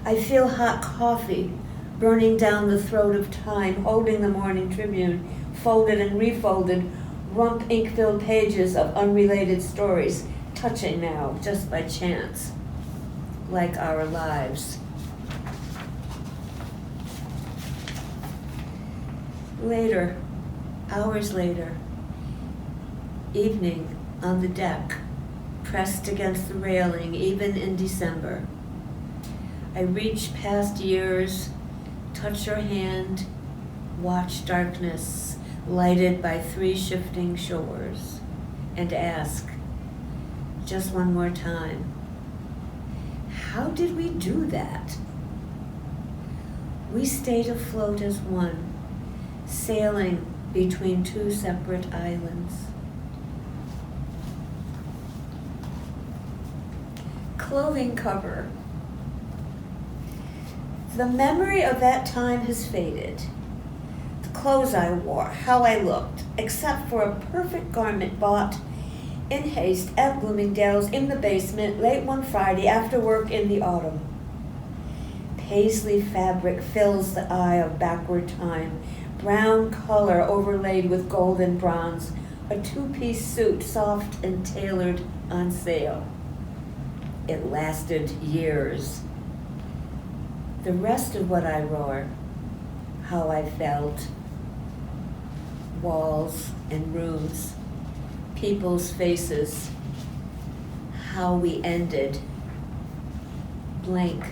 I feel hot coffee burning down the throat of time, holding the Morning Tribune, folded and refolded, rump ink-filled pages of unrelated stories, touching now just by chance, like our lives. Later, hours later, evening on the deck, pressed against the railing, even in December. I reach past years, touch your hand, watch darkness lighted by 3 shifting shores, and ask, just one more time, how did we do that? We stayed afloat as one, sailing between 2 separate islands. Clothing cover. The memory of that time has faded. The clothes I wore, how I looked, except for a perfect garment bought in haste at Bloomingdale's in the basement late one Friday after work in the autumn. Paisley fabric fills the eye of backward time, brown color overlaid with gold and bronze, a 2-piece suit soft and tailored on sale. It lasted years. The rest of what I wore, how I felt, walls and rooms, people's faces, how we ended, blank.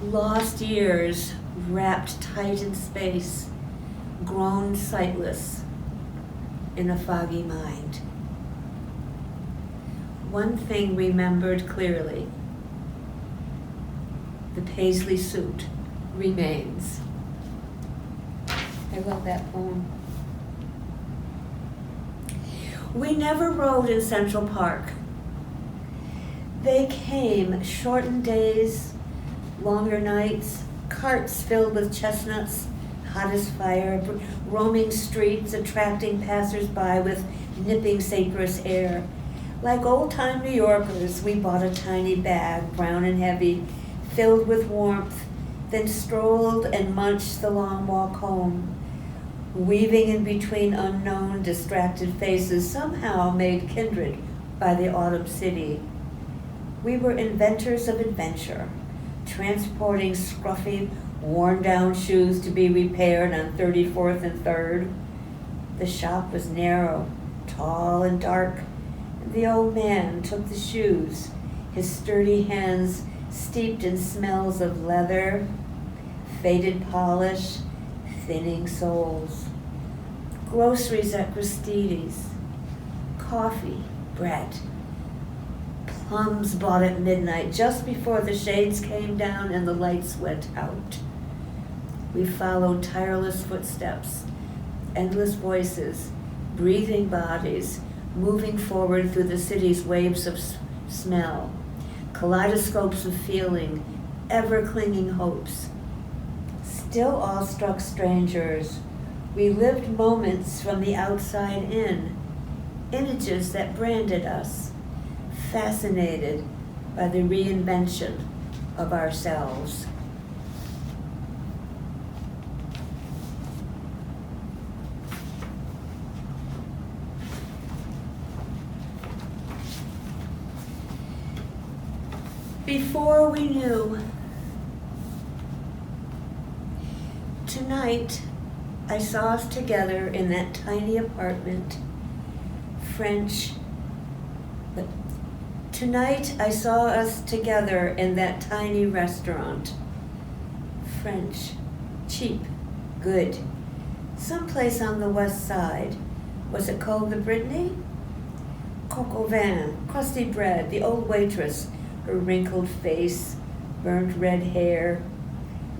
Lost years wrapped tight in space, grown sightless in a foggy mind. One thing remembered clearly, the Paisley suit remains. I love that poem. We never rode in Central Park. They came, shortened days, longer nights, carts filled with chestnuts, hot as fire, roaming streets, attracting passers-by with nipping saprous air. Like old-time New Yorkers, we bought a tiny bag, brown and heavy, filled with warmth, then strolled and munched the long walk home, weaving in between unknown, distracted faces, somehow made kindred by the autumn city. We were inventors of adventure, transporting scruffy, worn-down shoes to be repaired on 34th and 3rd. The shop was narrow, tall and dark, and the old man took the shoes, his sturdy hands steeped in smells of leather, faded polish, thinning soles. Groceries at Christie's, coffee, bread, plums bought at midnight just before the shades came down and the lights went out. We followed tireless footsteps, endless voices, breathing bodies, moving forward through the city's waves of smell, kaleidoscopes of feeling, ever-clinging hopes. Still awestruck strangers, we lived moments from the outside in, images that branded us, fascinated by the reinvention of ourselves. Before we knew, tonight I saw us together in that tiny apartment, Tonight I saw us together in that tiny restaurant. French, cheap, good. Someplace on the west side. Was it called the Brittany? Coq au vin, crusty bread, the old waitress, her wrinkled face, burnt red hair,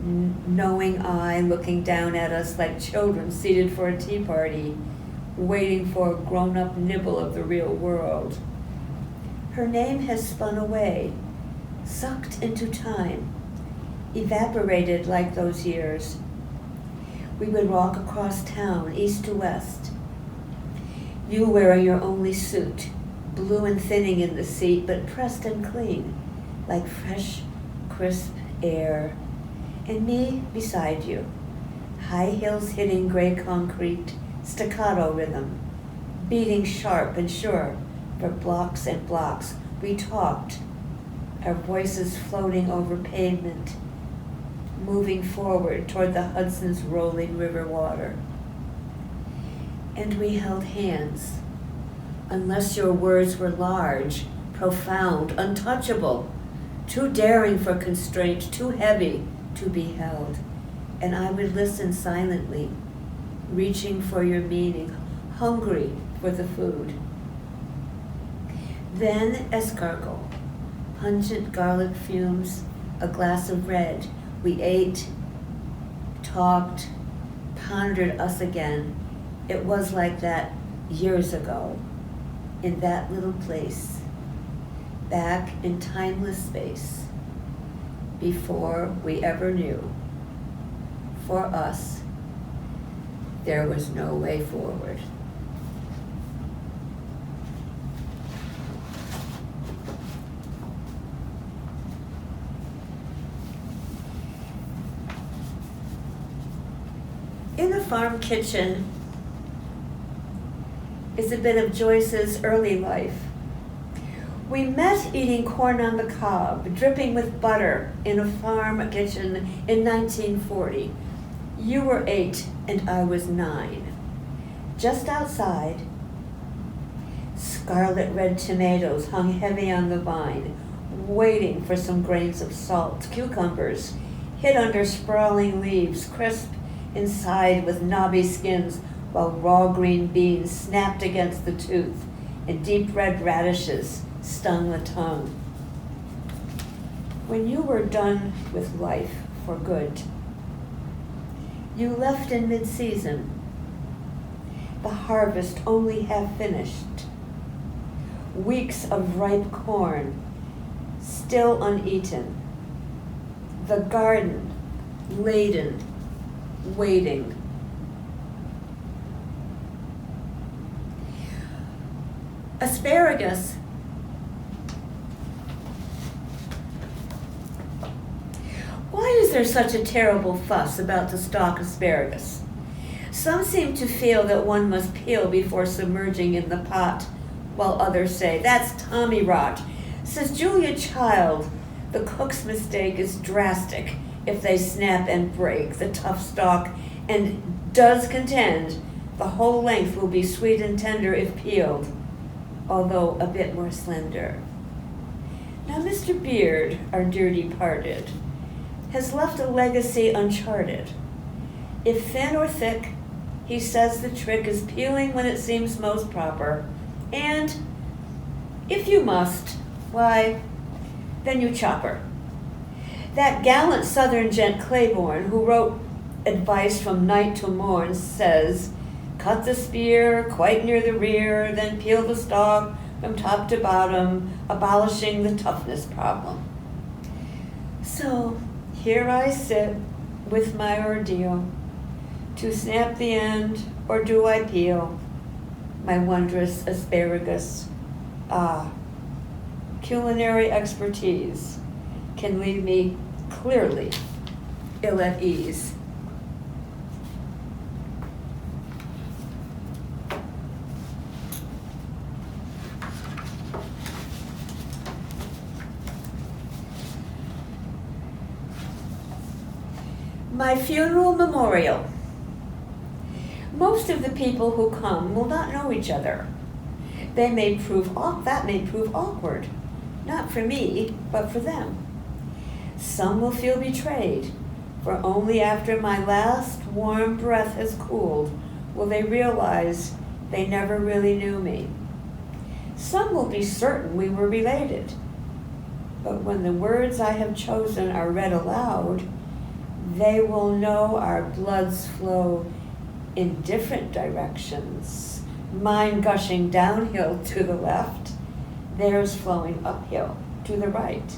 knowing eye looking down at us like children seated for a tea party, waiting for a grown-up nibble of the real world. Her name has spun away, sucked into time, evaporated like those years. We would walk across town, east to west. You wearing your only suit, blue and thinning in the seat, but pressed and clean, like fresh, crisp air. And me beside you, high heels hitting gray concrete, staccato rhythm, beating sharp and sure for blocks and blocks. We talked, our voices floating over pavement, moving forward toward the Hudson's rolling river water. And we held hands, unless your words were large, profound, untouchable, too daring for constraint, too heavy to be held. And I would listen silently, reaching for your meaning, hungry for the food. Then escargot, pungent garlic fumes, a glass of red. We ate, talked, pondered us again. It was like that years ago, in that little place, back in timeless space, before we ever knew. For us, there was no way forward. In a farm kitchen is a bit of Joyce's early life. We met eating corn on the cob, dripping with butter in a farm kitchen in 1940. You were 8 and I was 9. Just outside, scarlet red tomatoes hung heavy on the vine, waiting for some grains of salt. Cucumbers hid under sprawling leaves, crisp inside with knobby skins, while raw green beans snapped against the tooth, and deep red radishes stung the tongue. When you were done with life for good, you left in mid-season, the harvest only half finished, weeks of ripe corn still uneaten, the garden laden, waiting. Asparagus. Why is there such a terrible fuss about the stalk asparagus? Some seem to feel that one must peel before submerging in the pot, while others say, that's Tommy rot. Says Julia Child, the cook's mistake is drastic if they snap and break the tough stalk, and does contend the whole length will be sweet and tender if peeled, although a bit more slender. Now Mr. Beard, our dear departed, has left a legacy uncharted. If thin or thick, he says the trick is peeling when it seems most proper, and if you must, why, then you chop her. That gallant southern gent Claiborne, who wrote advice from night to morn, says, cut the spear quite near the rear, then peel the stalk from top to bottom, abolishing the toughness problem. So here I sit with my ordeal. To snap the end, or do I peel my wondrous asparagus? Ah, culinary expertise can leave me clearly ill at ease. My funeral memorial. Most of the people who come will not know each other. That may prove awkward, not for me, but for them. Some will feel betrayed, for only after my last warm breath has cooled will they realize they never really knew me. Some will be certain we were related, but when the words I have chosen are read aloud, they will know our bloods flow in different directions, mine gushing downhill to the left, theirs flowing uphill to the right.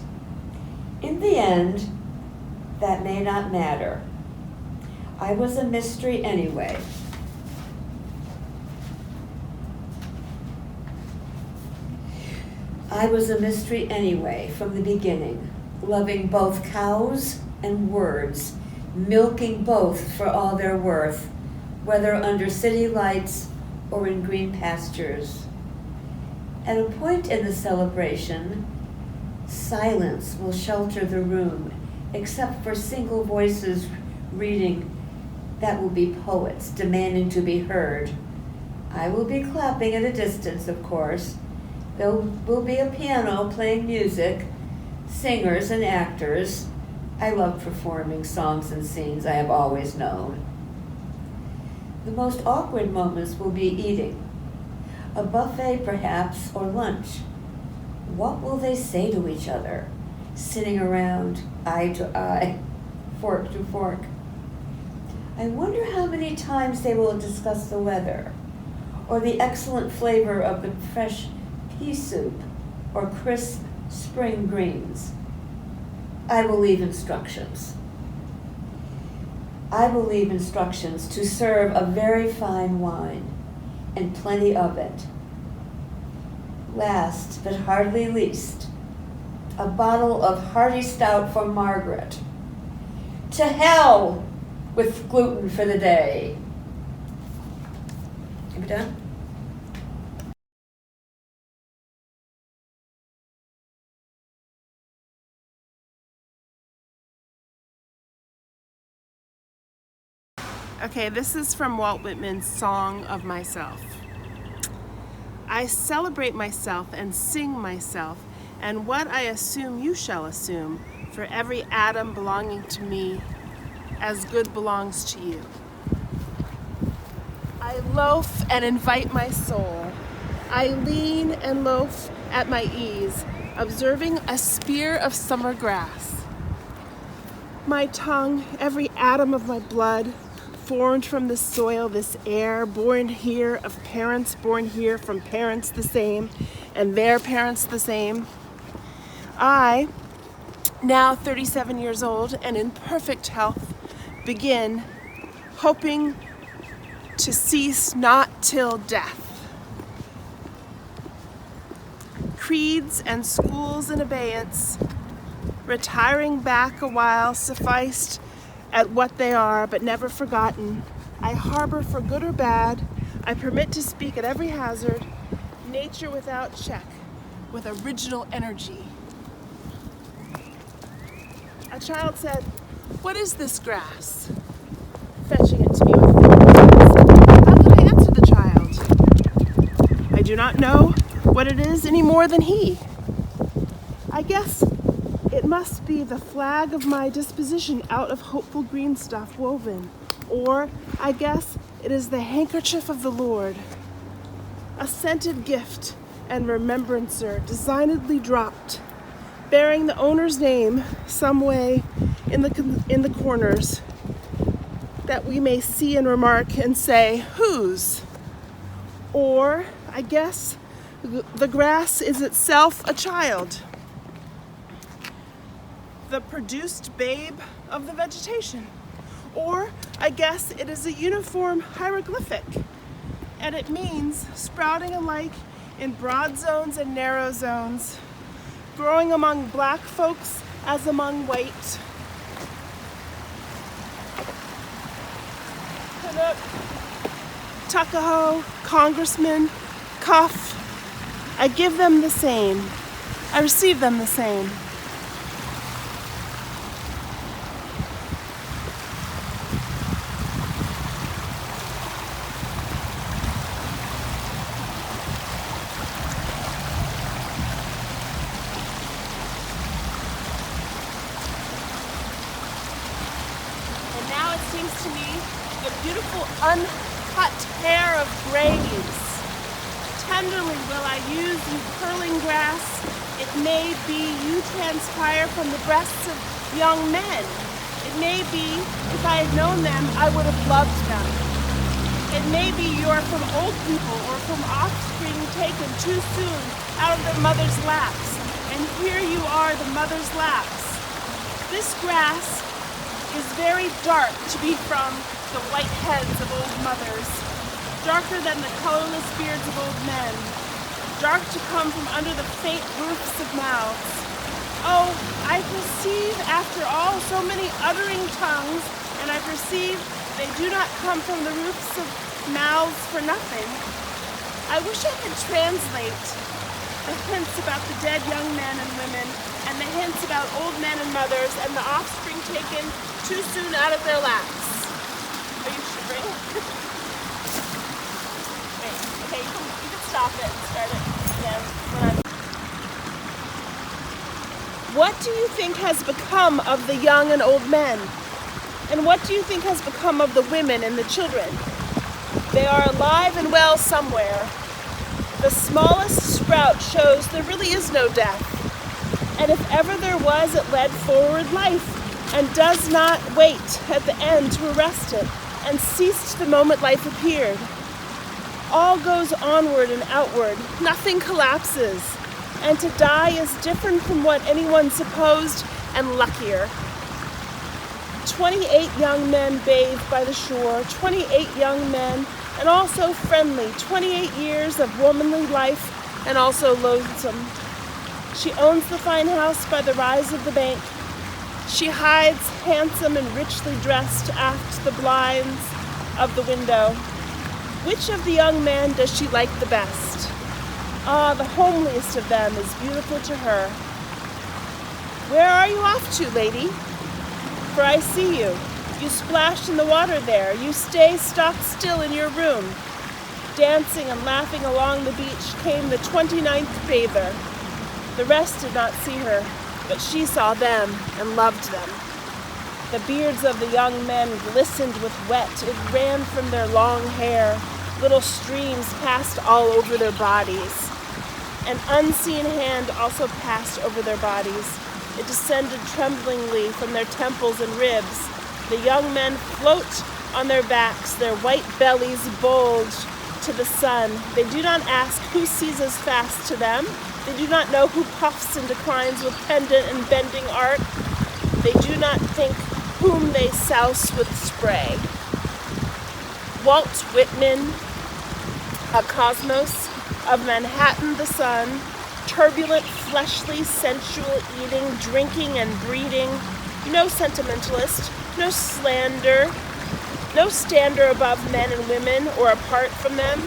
In the end, that may not matter. I was a mystery anyway. I was a mystery anyway from the beginning, loving both cows and words, milking both for all they're worth, whether under city lights or in green pastures. At a point in the celebration, silence will shelter the room, except for single voices reading. That will be poets demanding to be heard. I will be clapping at a distance, of course. There will be a piano playing music, singers and actors. I love performing songs and scenes I have always known. The most awkward moments will be eating. A buffet, perhaps, or lunch. What will they say to each other, sitting around, eye to eye, fork to fork? I wonder how many times they will discuss the weather, or the excellent flavor of the fresh pea soup, or crisp spring greens. I will leave instructions. I will leave instructions to serve a very fine wine, and plenty of it. Last, but hardly least, a bottle of hearty stout for Margaret. To hell with gluten for the day. Are we done? Okay, this is from Walt Whitman's Song of Myself. I celebrate myself and sing myself, and what I assume you shall assume, for every atom belonging to me, as good belongs to you. I loaf and invite my soul. I lean and loaf at my ease, observing a spear of summer grass. My tongue, every atom of my blood, formed from this soil, this air, born here of parents born here from parents the same, and their parents the same. I, now 37 years old and in perfect health, begin hoping to cease not till death. Creeds and schools in abeyance, retiring back a while, sufficed at what they are, but never forgotten. I harbor for good or bad. I permit to speak at every hazard. Nature without check, with original energy. A child said, "What is this grass?" Fetching it to me with thorns. How could I answer the child? I do not know what it is any more than he. I guess it must be the flag of my disposition out of hopeful green stuff woven. Or, I guess, it is the handkerchief of the Lord. A scented gift and remembrancer designedly dropped, bearing the owner's name some way in the corners, that we may see and remark and say, whose? Or, I guess, the grass is itself a child, the produced babe of the vegetation. Or, I guess it is a uniform hieroglyphic, and it means sprouting alike in broad zones and narrow zones, growing among black folks as among white. Canuck, Tuckahoe, Congressman, Cuff, I give them the same. I receive them the same. And now it seems to me the beautiful uncut hair of graves. Tenderly will I use you curling grass. It may be you transpire from the breasts of young men. It may be, if I had known them, I would have loved them. It may be you are from old people or from offspring taken too soon out of their mother's laps. And here you are, the mother's laps. This grass is very dark to be from the white heads of old mothers. Darker than the colorless beards of old men, dark to come from under the faint roofs of mouths. Oh, I perceive after all so many uttering tongues, and I perceive they do not come from the roofs of mouths for nothing. I wish I could translate the hints about the dead young men and women, and the hints about old men and mothers, and the offspring taken too soon out of their laps. Are you shivering? Okay, you can stop it and start it again. What do you think has become of the young and old men? And what do you think has become of the women and the children? They are alive and well somewhere. The smallest sprout shows there really is no death. And if ever there was, it led forward life, and does not wait at the end to arrest it, and ceased the moment life appeared. All goes onward and outward, nothing collapses, and to die is different from what anyone supposed, and luckier. 28 young men bathed by the shore, 28 young men, and also friendly, 28 years of womanly life, and also loathsome. She owns the fine house by the rise of the bank. She hides, handsome and richly dressed, aft the blinds of the window. Which of the young men does she like the best? Ah, the homeliest of them is beautiful to her. Where are you off to, lady? For I see you. You splash in the water there. You stay stock still in your room. Dancing and laughing along the beach came the 29th bather. The rest did not see her, but she saw them and loved them. The beards of the young men glistened with wet. It ran from their long hair. Little streams passed all over their bodies. An unseen hand also passed over their bodies. It descended tremblingly from their temples and ribs. The young men float on their backs, their white bellies bulge to the sun. They do not ask who seizes fast to them. They do not know who puffs and declines with pendant and bending art. They do not think whom they souse with spray. Walt Whitman, a cosmos of Manhattan the sun, turbulent, fleshly, sensual eating, drinking, and breeding, no sentimentalist, no slander, no stander above men and women or apart from them,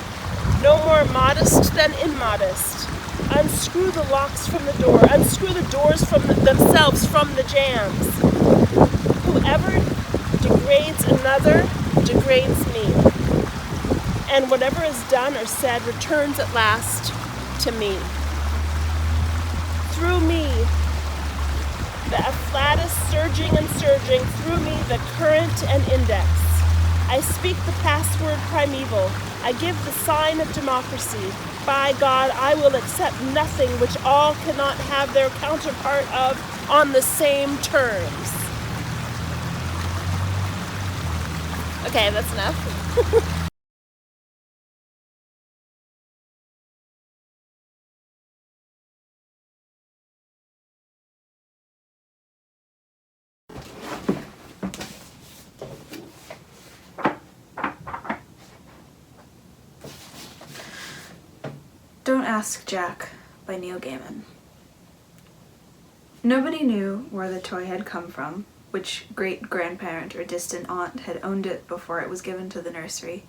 no more modest than immodest. Unscrew the locks from the door, unscrew the doors from themselves from the jambs. Whoever degrades another degrades me. And whatever is done or said returns at last to me. Through me, the afflatus surging and surging, through me the current and index. I speak the password primeval. I give the sign of democracy. By God, I will accept nothing which all cannot have their counterpart of on the same terms. Okay, that's enough. Don't Ask Jack by Neil Gaiman. Nobody knew where the toy had come from, which great-grandparent or distant aunt had owned it before it was given to the nursery.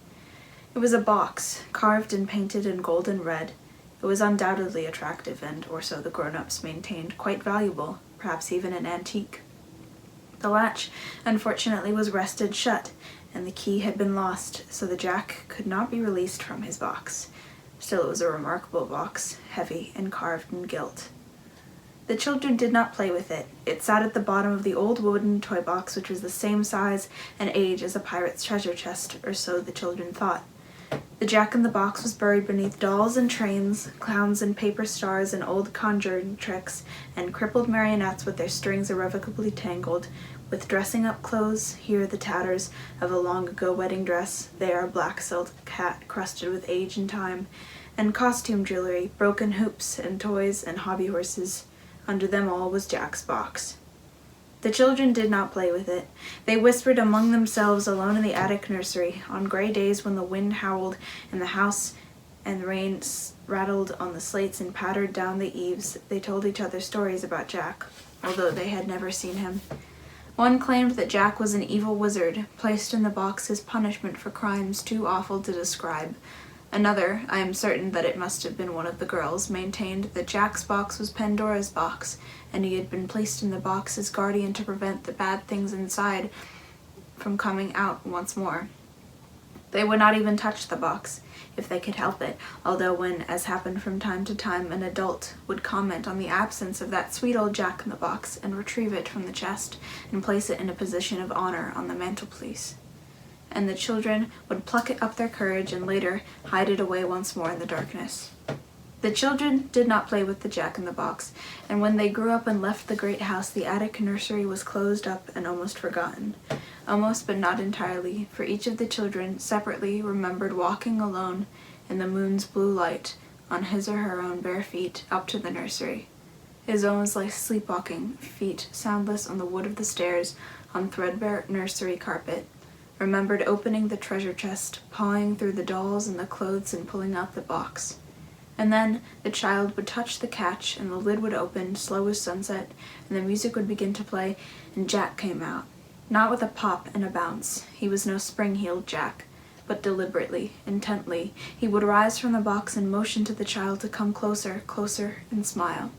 It was a box, carved and painted in gold and red. It was undoubtedly attractive and, or so the grown-ups maintained, quite valuable, perhaps even an antique. The latch, unfortunately, was wrested shut, and the key had been lost, so the Jack could not be released from his box. Still, it was a remarkable box, heavy and carved in gilt. The children did not play with it. It sat at the bottom of the old wooden toy box, which was the same size and age as a pirate's treasure chest, or so the children thought. The Jack in the Box was buried beneath dolls and trains, clowns and paper stars and old conjuring tricks, and crippled marionettes with their strings irrevocably tangled, with dressing-up clothes, here the tatters of a long-ago wedding dress, there a black silk hat crusted with age and time, and costume jewelry, broken hoops and toys and hobby horses. Under them all was Jack's box. The children did not play with it. They whispered among themselves alone in the attic nursery, on gray days when the wind howled in the house and the rain rattled on the slates and pattered down the eaves. They told each other stories about Jack, although they had never seen him. One claimed that Jack was an evil wizard, placed in the box as punishment for crimes too awful to describe. Another, I am certain that it must have been one of the girls, maintained that Jack's box was Pandora's box, and he had been placed in the box as guardian to prevent the bad things inside from coming out once more. They would not even touch the box, if they could help it, although when, as happened from time to time, an adult would comment on the absence of that sweet old Jack in the Box and retrieve it from the chest and place it in a position of honor on the mantelpiece. And the children would pluck it up their courage and later hide it away once more in the darkness. The children did not play with the Jack in the Box, and when they grew up and left the great house, the attic nursery was closed up and almost forgotten. Almost, but not entirely, for each of the children separately remembered walking alone in the moon's blue light on his or her own bare feet up to the nursery. His own was like sleepwalking, feet soundless on the wood of the stairs, on threadbare nursery carpet. Remembered opening the treasure chest, pawing through the dolls and the clothes and pulling out the box. And then the child would touch the catch and the lid would open, slow as sunset, and the music would begin to play, and Jack came out. Not with a pop and a bounce. He was no spring-heeled Jack, but deliberately, intently, he would rise from the box and motion to the child to come closer, closer, and smile.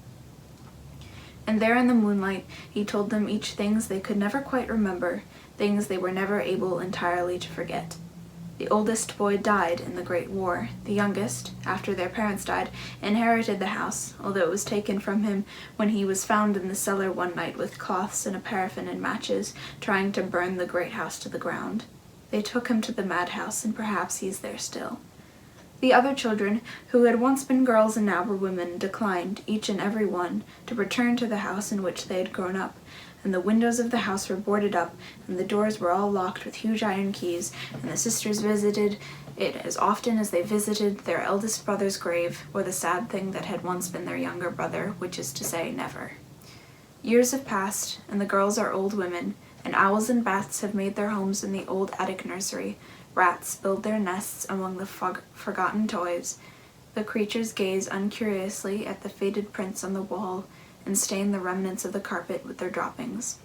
And there in the moonlight, he told them each things they could never quite remember, things they were never able entirely to forget. The oldest boy died in the Great War. The youngest, after their parents died, inherited the house, although it was taken from him when he was found in the cellar one night with cloths and a paraffin and matches, trying to burn the great house to the ground. They took him to the madhouse, and perhaps he is there still. The other children, who had once been girls and now were women, declined, each and every one, to return to the house in which they had grown up, and the windows of the house were boarded up, and the doors were all locked with huge iron keys, and the sisters visited it as often as they visited their eldest brother's grave, or the sad thing that had once been their younger brother, which is to say, never. Years have passed, and the girls are old women, and owls and bats have made their homes in the old attic nursery. Rats build their nests among the forgotten toys. The creatures gaze uncuriously at the faded prints on the wall, and stain the remnants of the carpet with their droppings.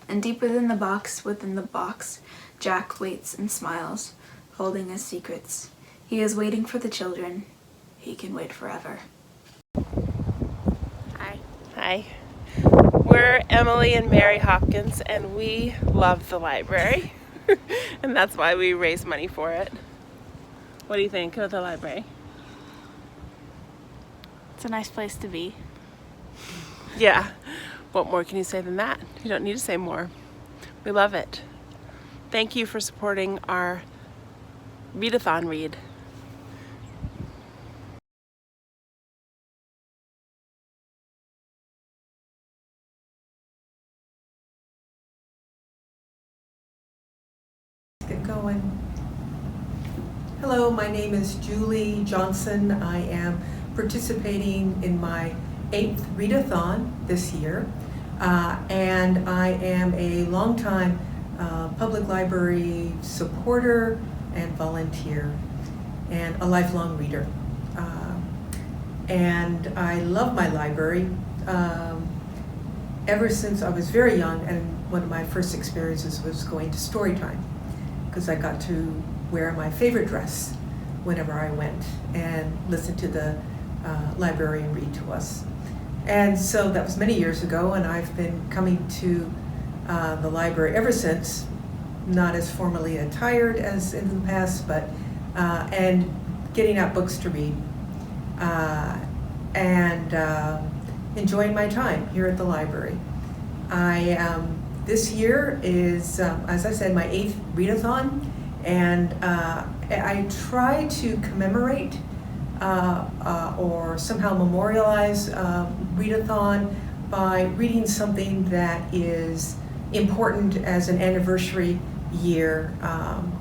And deep within the box, Jack waits and smiles, holding his secrets. He is waiting for the children. He can wait forever. Hi. We're Emily and Mary Hopkins, and we love the library. And that's why we raise money for it. What do you think of the library? It's a nice place to be. Yeah. What more can you say than that? You don't need to say more. We love it. Thank you for supporting our readathon read. Get going. Hello, my name is Julee Johnson. I am participating in my 8th readathon this year, and I am a longtime public library supporter and volunteer and a lifelong reader. And I love my library. ever since I was very young, and one of my first experiences was going to story time, because I got to wear my favorite dress whenever I went and listen to the librarian read to us. And so that was many years ago, and I've been coming to the library ever since, not as formally attired as in the past, but and getting out books to read and enjoying my time here at the library. This year is, as I said, my 8th readathon, and I try to commemorate or somehow memorialize readathon by reading something that is important as an anniversary year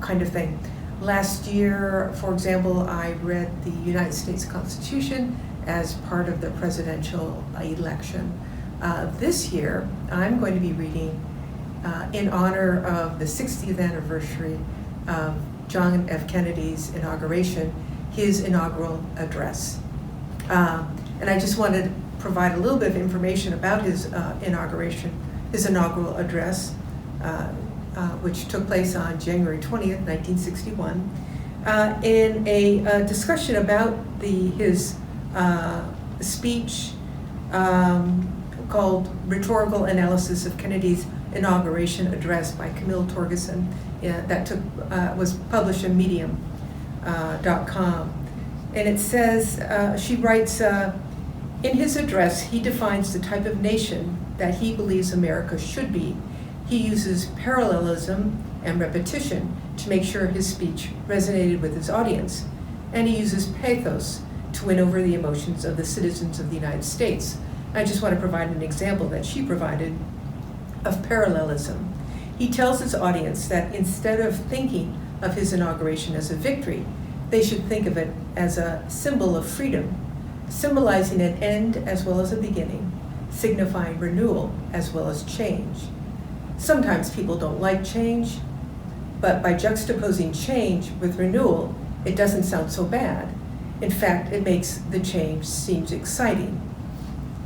kind of thing. Last year, for example, I read the United States Constitution as part of the presidential election. This year, I'm going to be reading in honor of the 60th anniversary of John F. Kennedy's inauguration, his inaugural address. And I just wanted to provide a little bit of information about his inaugural address, which took place on January 20th, 1961, in a discussion about his speech called Rhetorical Analysis of Kennedy's Inauguration Address by Camille Torgeson, that was published in Medium.com. And it says, she writes, in his address, he defines the type of nation that he believes America should be. He uses parallelism and repetition to make sure his speech resonated with his audience. And he uses pathos to win over the emotions of the citizens of the United States. I just want to provide an example that she provided of parallelism. He tells his audience that instead of thinking of his inauguration as a victory, they should think of it as a symbol of freedom, symbolizing an end as well as a beginning, signifying renewal as well as change. Sometimes people don't like change, but by juxtaposing change with renewal, it doesn't sound so bad. In fact, it makes the change seem exciting.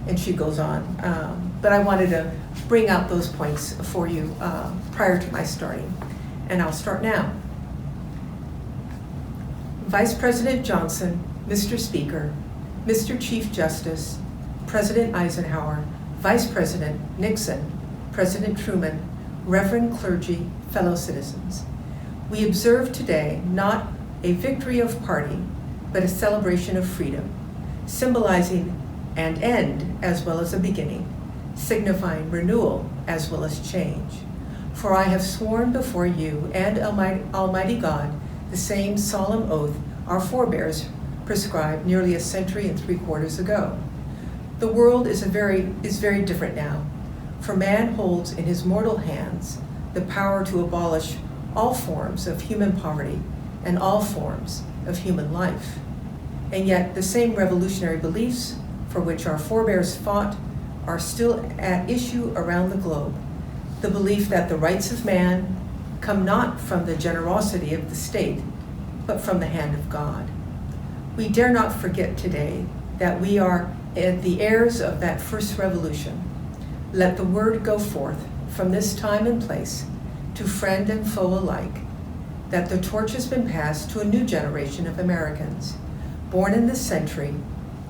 And she goes on. But I wanted to bring out those points for you prior to my starting. And I'll start now. Vice President Johnson, Mr. Speaker, Mr. Chief Justice, President Eisenhower, Vice President Nixon, President Truman, Reverend clergy, fellow citizens. We observe today not a victory of party, but a celebration of freedom, symbolizing an end as well as a beginning, signifying renewal as well as change. For I have sworn before you and Almighty God the same solemn oath our forebears prescribed nearly a century and 3/4 ago. The world is very different now, for man holds in his mortal hands the power to abolish all forms of human poverty and all forms of human life. And yet the same revolutionary beliefs for which our forebears fought are still at issue around the globe. The belief that the rights of man come not from the generosity of the state, but from the hand of God. We dare not forget today that we are the heirs of that first revolution. Let the word go forth from this time and place to friend and foe alike, that the torch has been passed to a new generation of Americans, born in this century,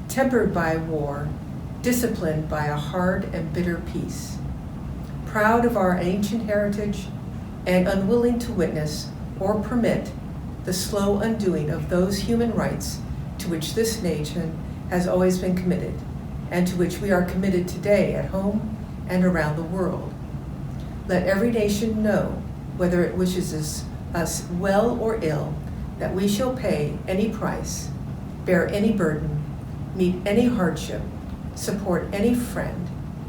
tempered by war, disciplined by a hard and bitter peace, proud of our ancient heritage and unwilling to witness or permit the slow undoing of those human rights to which this nation has always been committed, and to which we are committed today at home and around the world. Let every nation know, whether it wishes us well or ill, that we shall pay any price, bear any burden, meet any hardship, support any friend,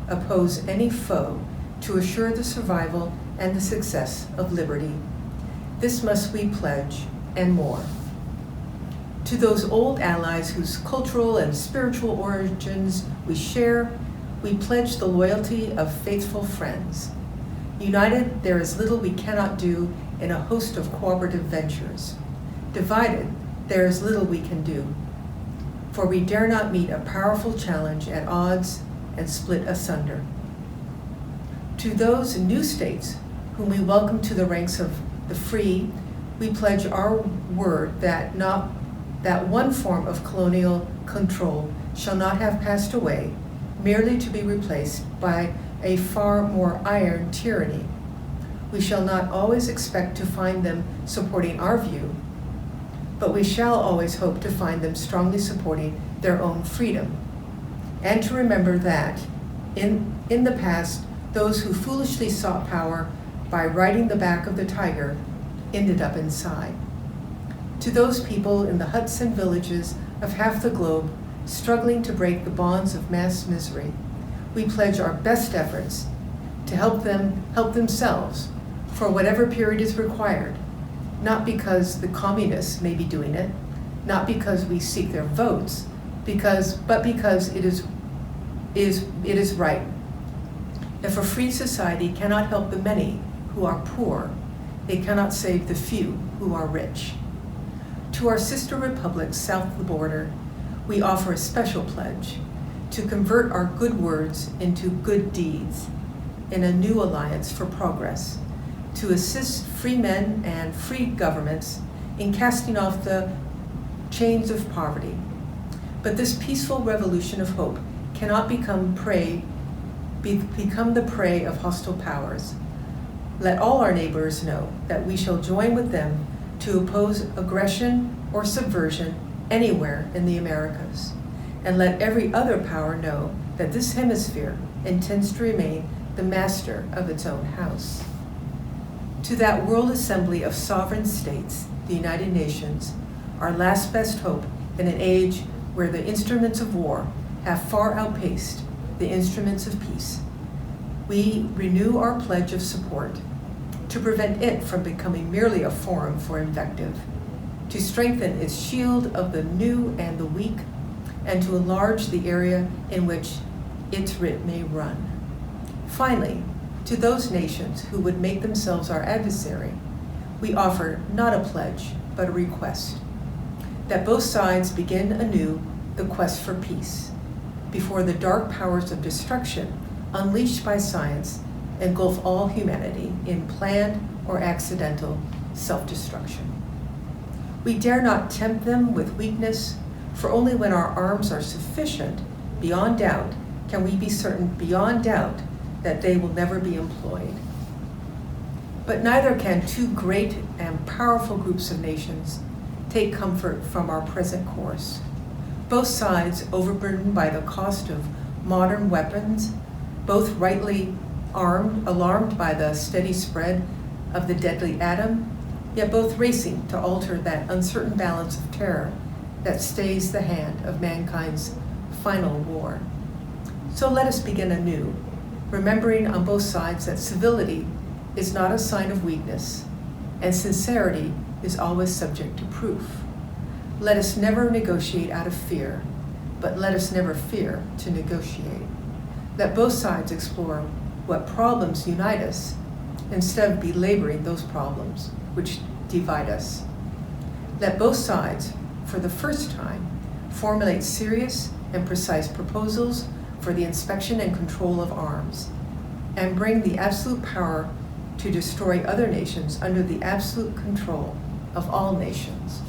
oppose any foe, to assure the survival and the success of liberty. This must we pledge, and more. To those old allies whose cultural and spiritual origins we share, we pledge the loyalty of faithful friends. United, there is little we cannot do in a host of cooperative ventures. Divided, there is little we can do. For we dare not meet a powerful challenge at odds and split asunder. To those new states whom we welcome to the ranks of the free, we pledge our word that one form of colonial control shall not have passed away, merely to be replaced by a far more iron tyranny. We shall not always expect to find them supporting our view, but we shall always hope to find them strongly supporting their own freedom. And to remember that, in the past, those who foolishly sought power by riding the back of the tiger ended up inside. To those people in the huts and villages of half the globe struggling to break the bonds of mass misery, we pledge our best efforts to help them help themselves for whatever period is required, not because the communists may be doing it, not because we seek their votes, but because it is right. If a free society cannot help the many who are poor, it cannot save the few who are rich. To our sister republics south of the border, we offer a special pledge to convert our good words into good deeds in a new alliance for progress, to assist free men and free governments in casting off the chains of poverty. But this peaceful revolution of hope cannot become the prey of hostile powers. Let all our neighbors know that we shall join with them to oppose aggression or subversion anywhere in the Americas. And let every other power know that this hemisphere intends to remain the master of its own house. To that World Assembly of Sovereign States, the United Nations, our last best hope in an age where the instruments of war have far outpaced the instruments of peace, we renew our pledge of support to prevent it from becoming merely a forum for invective, to strengthen its shield of the new and the weak, and to enlarge the area in which its writ may run. Finally, to those nations who would make themselves our adversary, we offer not a pledge, but a request, that both sides begin anew the quest for peace, before the dark powers of destruction unleashed by science engulf all humanity in planned or accidental self-destruction. We dare not tempt them with weakness, for only when our arms are sufficient, beyond doubt, can we be certain beyond doubt that they will never be employed. But neither can two great and powerful groups of nations take comfort from our present course. Both sides, overburdened by the cost of modern weapons, both rightly alarmed by the steady spread of the deadly atom, yet both racing to alter that uncertain balance of terror that stays the hand of mankind's final war. So let us begin anew, remembering on both sides that civility is not a sign of weakness, and sincerity is always subject to proof. Let us never negotiate out of fear, but let us never fear to negotiate. Let both sides explore what problems unite us, instead of belaboring those problems which divide us. Let both sides, for the first time, formulate serious and precise proposals for the inspection and control of arms, and bring the absolute power to destroy other nations under the absolute control of all nations.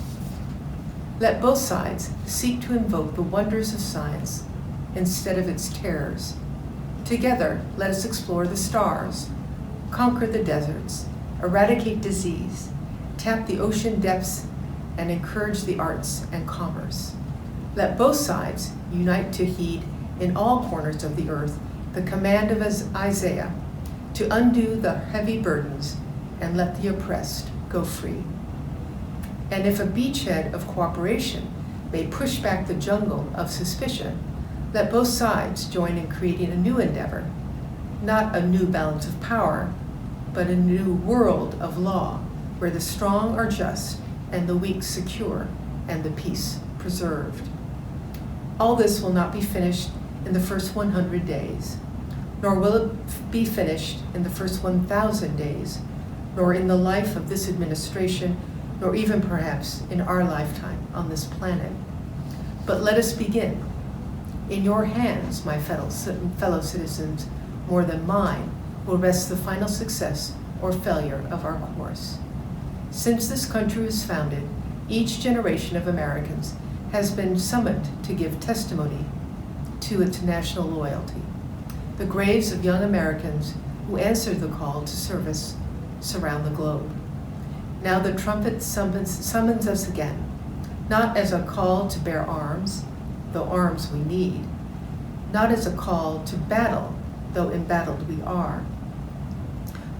Let both sides seek to invoke the wonders of science instead of its terrors. Together, let us explore the stars, conquer the deserts, eradicate disease, tap the ocean depths, and encourage the arts and commerce. Let both sides unite to heed in all corners of the earth the command of Isaiah to undo the heavy burdens and let the oppressed go free. And if a beachhead of cooperation may push back the jungle of suspicion, let both sides join in creating a new endeavor, not a new balance of power, but a new world of law where the strong are just and the weak secure and the peace preserved. All this will not be finished in the first 100 days, nor will it be finished in the first 1,000 days, nor in the life of this administration, nor even perhaps in our lifetime on this planet. But let us begin. In your hands, my fellow citizens, more than mine, will rest the final success or failure of our course. Since this country was founded, each generation of Americans has been summoned to give testimony to its national loyalty. The graves of young Americans who answered the call to service surround the globe. Now the trumpet summons us again, not as a call to bear arms, though arms we need, not as a call to battle, though embattled we are,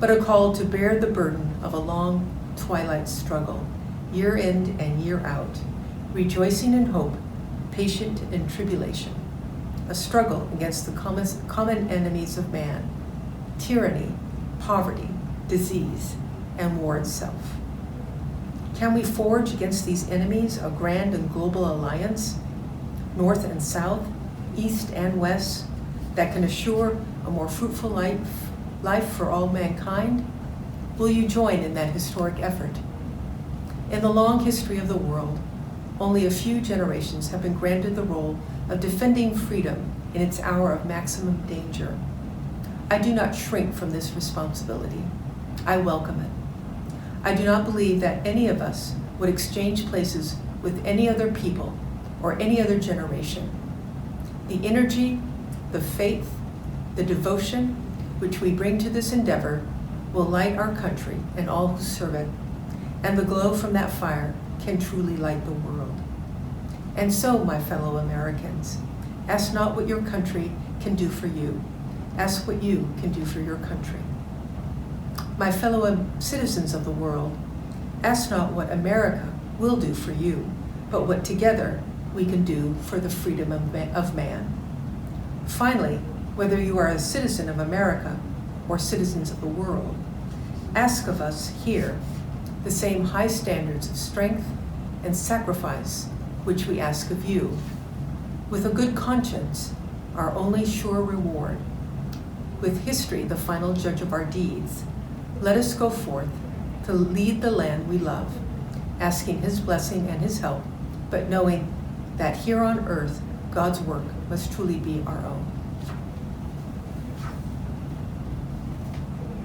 but a call to bear the burden of a long twilight struggle, year in and year out, rejoicing in hope, patient in tribulation, a struggle against the common enemies of man, tyranny, poverty, disease, and war itself. Can we forge against these enemies a grand and global alliance, north and south, east and west, that can assure a more fruitful life for all mankind? Will you join in that historic effort? In the long history of the world, only a few generations have been granted the role of defending freedom in its hour of maximum danger. I do not shrink from this responsibility. I welcome it. I do not believe that any of us would exchange places with any other people or any other generation. The energy, the faith, the devotion which we bring to this endeavor will light our country and all who serve it, and the glow from that fire can truly light the world. And so, my fellow Americans, ask not what your country can do for you, ask what you can do for your country. My fellow citizens of the world, ask not what America will do for you, but what together we can do for the freedom of man. Finally, whether you are a citizen of America or citizens of the world, ask of us here the same high standards of strength and sacrifice which we ask of you, with a good conscience, our only sure reward, with history the final judge of our deeds. Let us go forth to lead the land we love, asking his blessing and his help, but knowing that here on earth, God's work must truly be our own.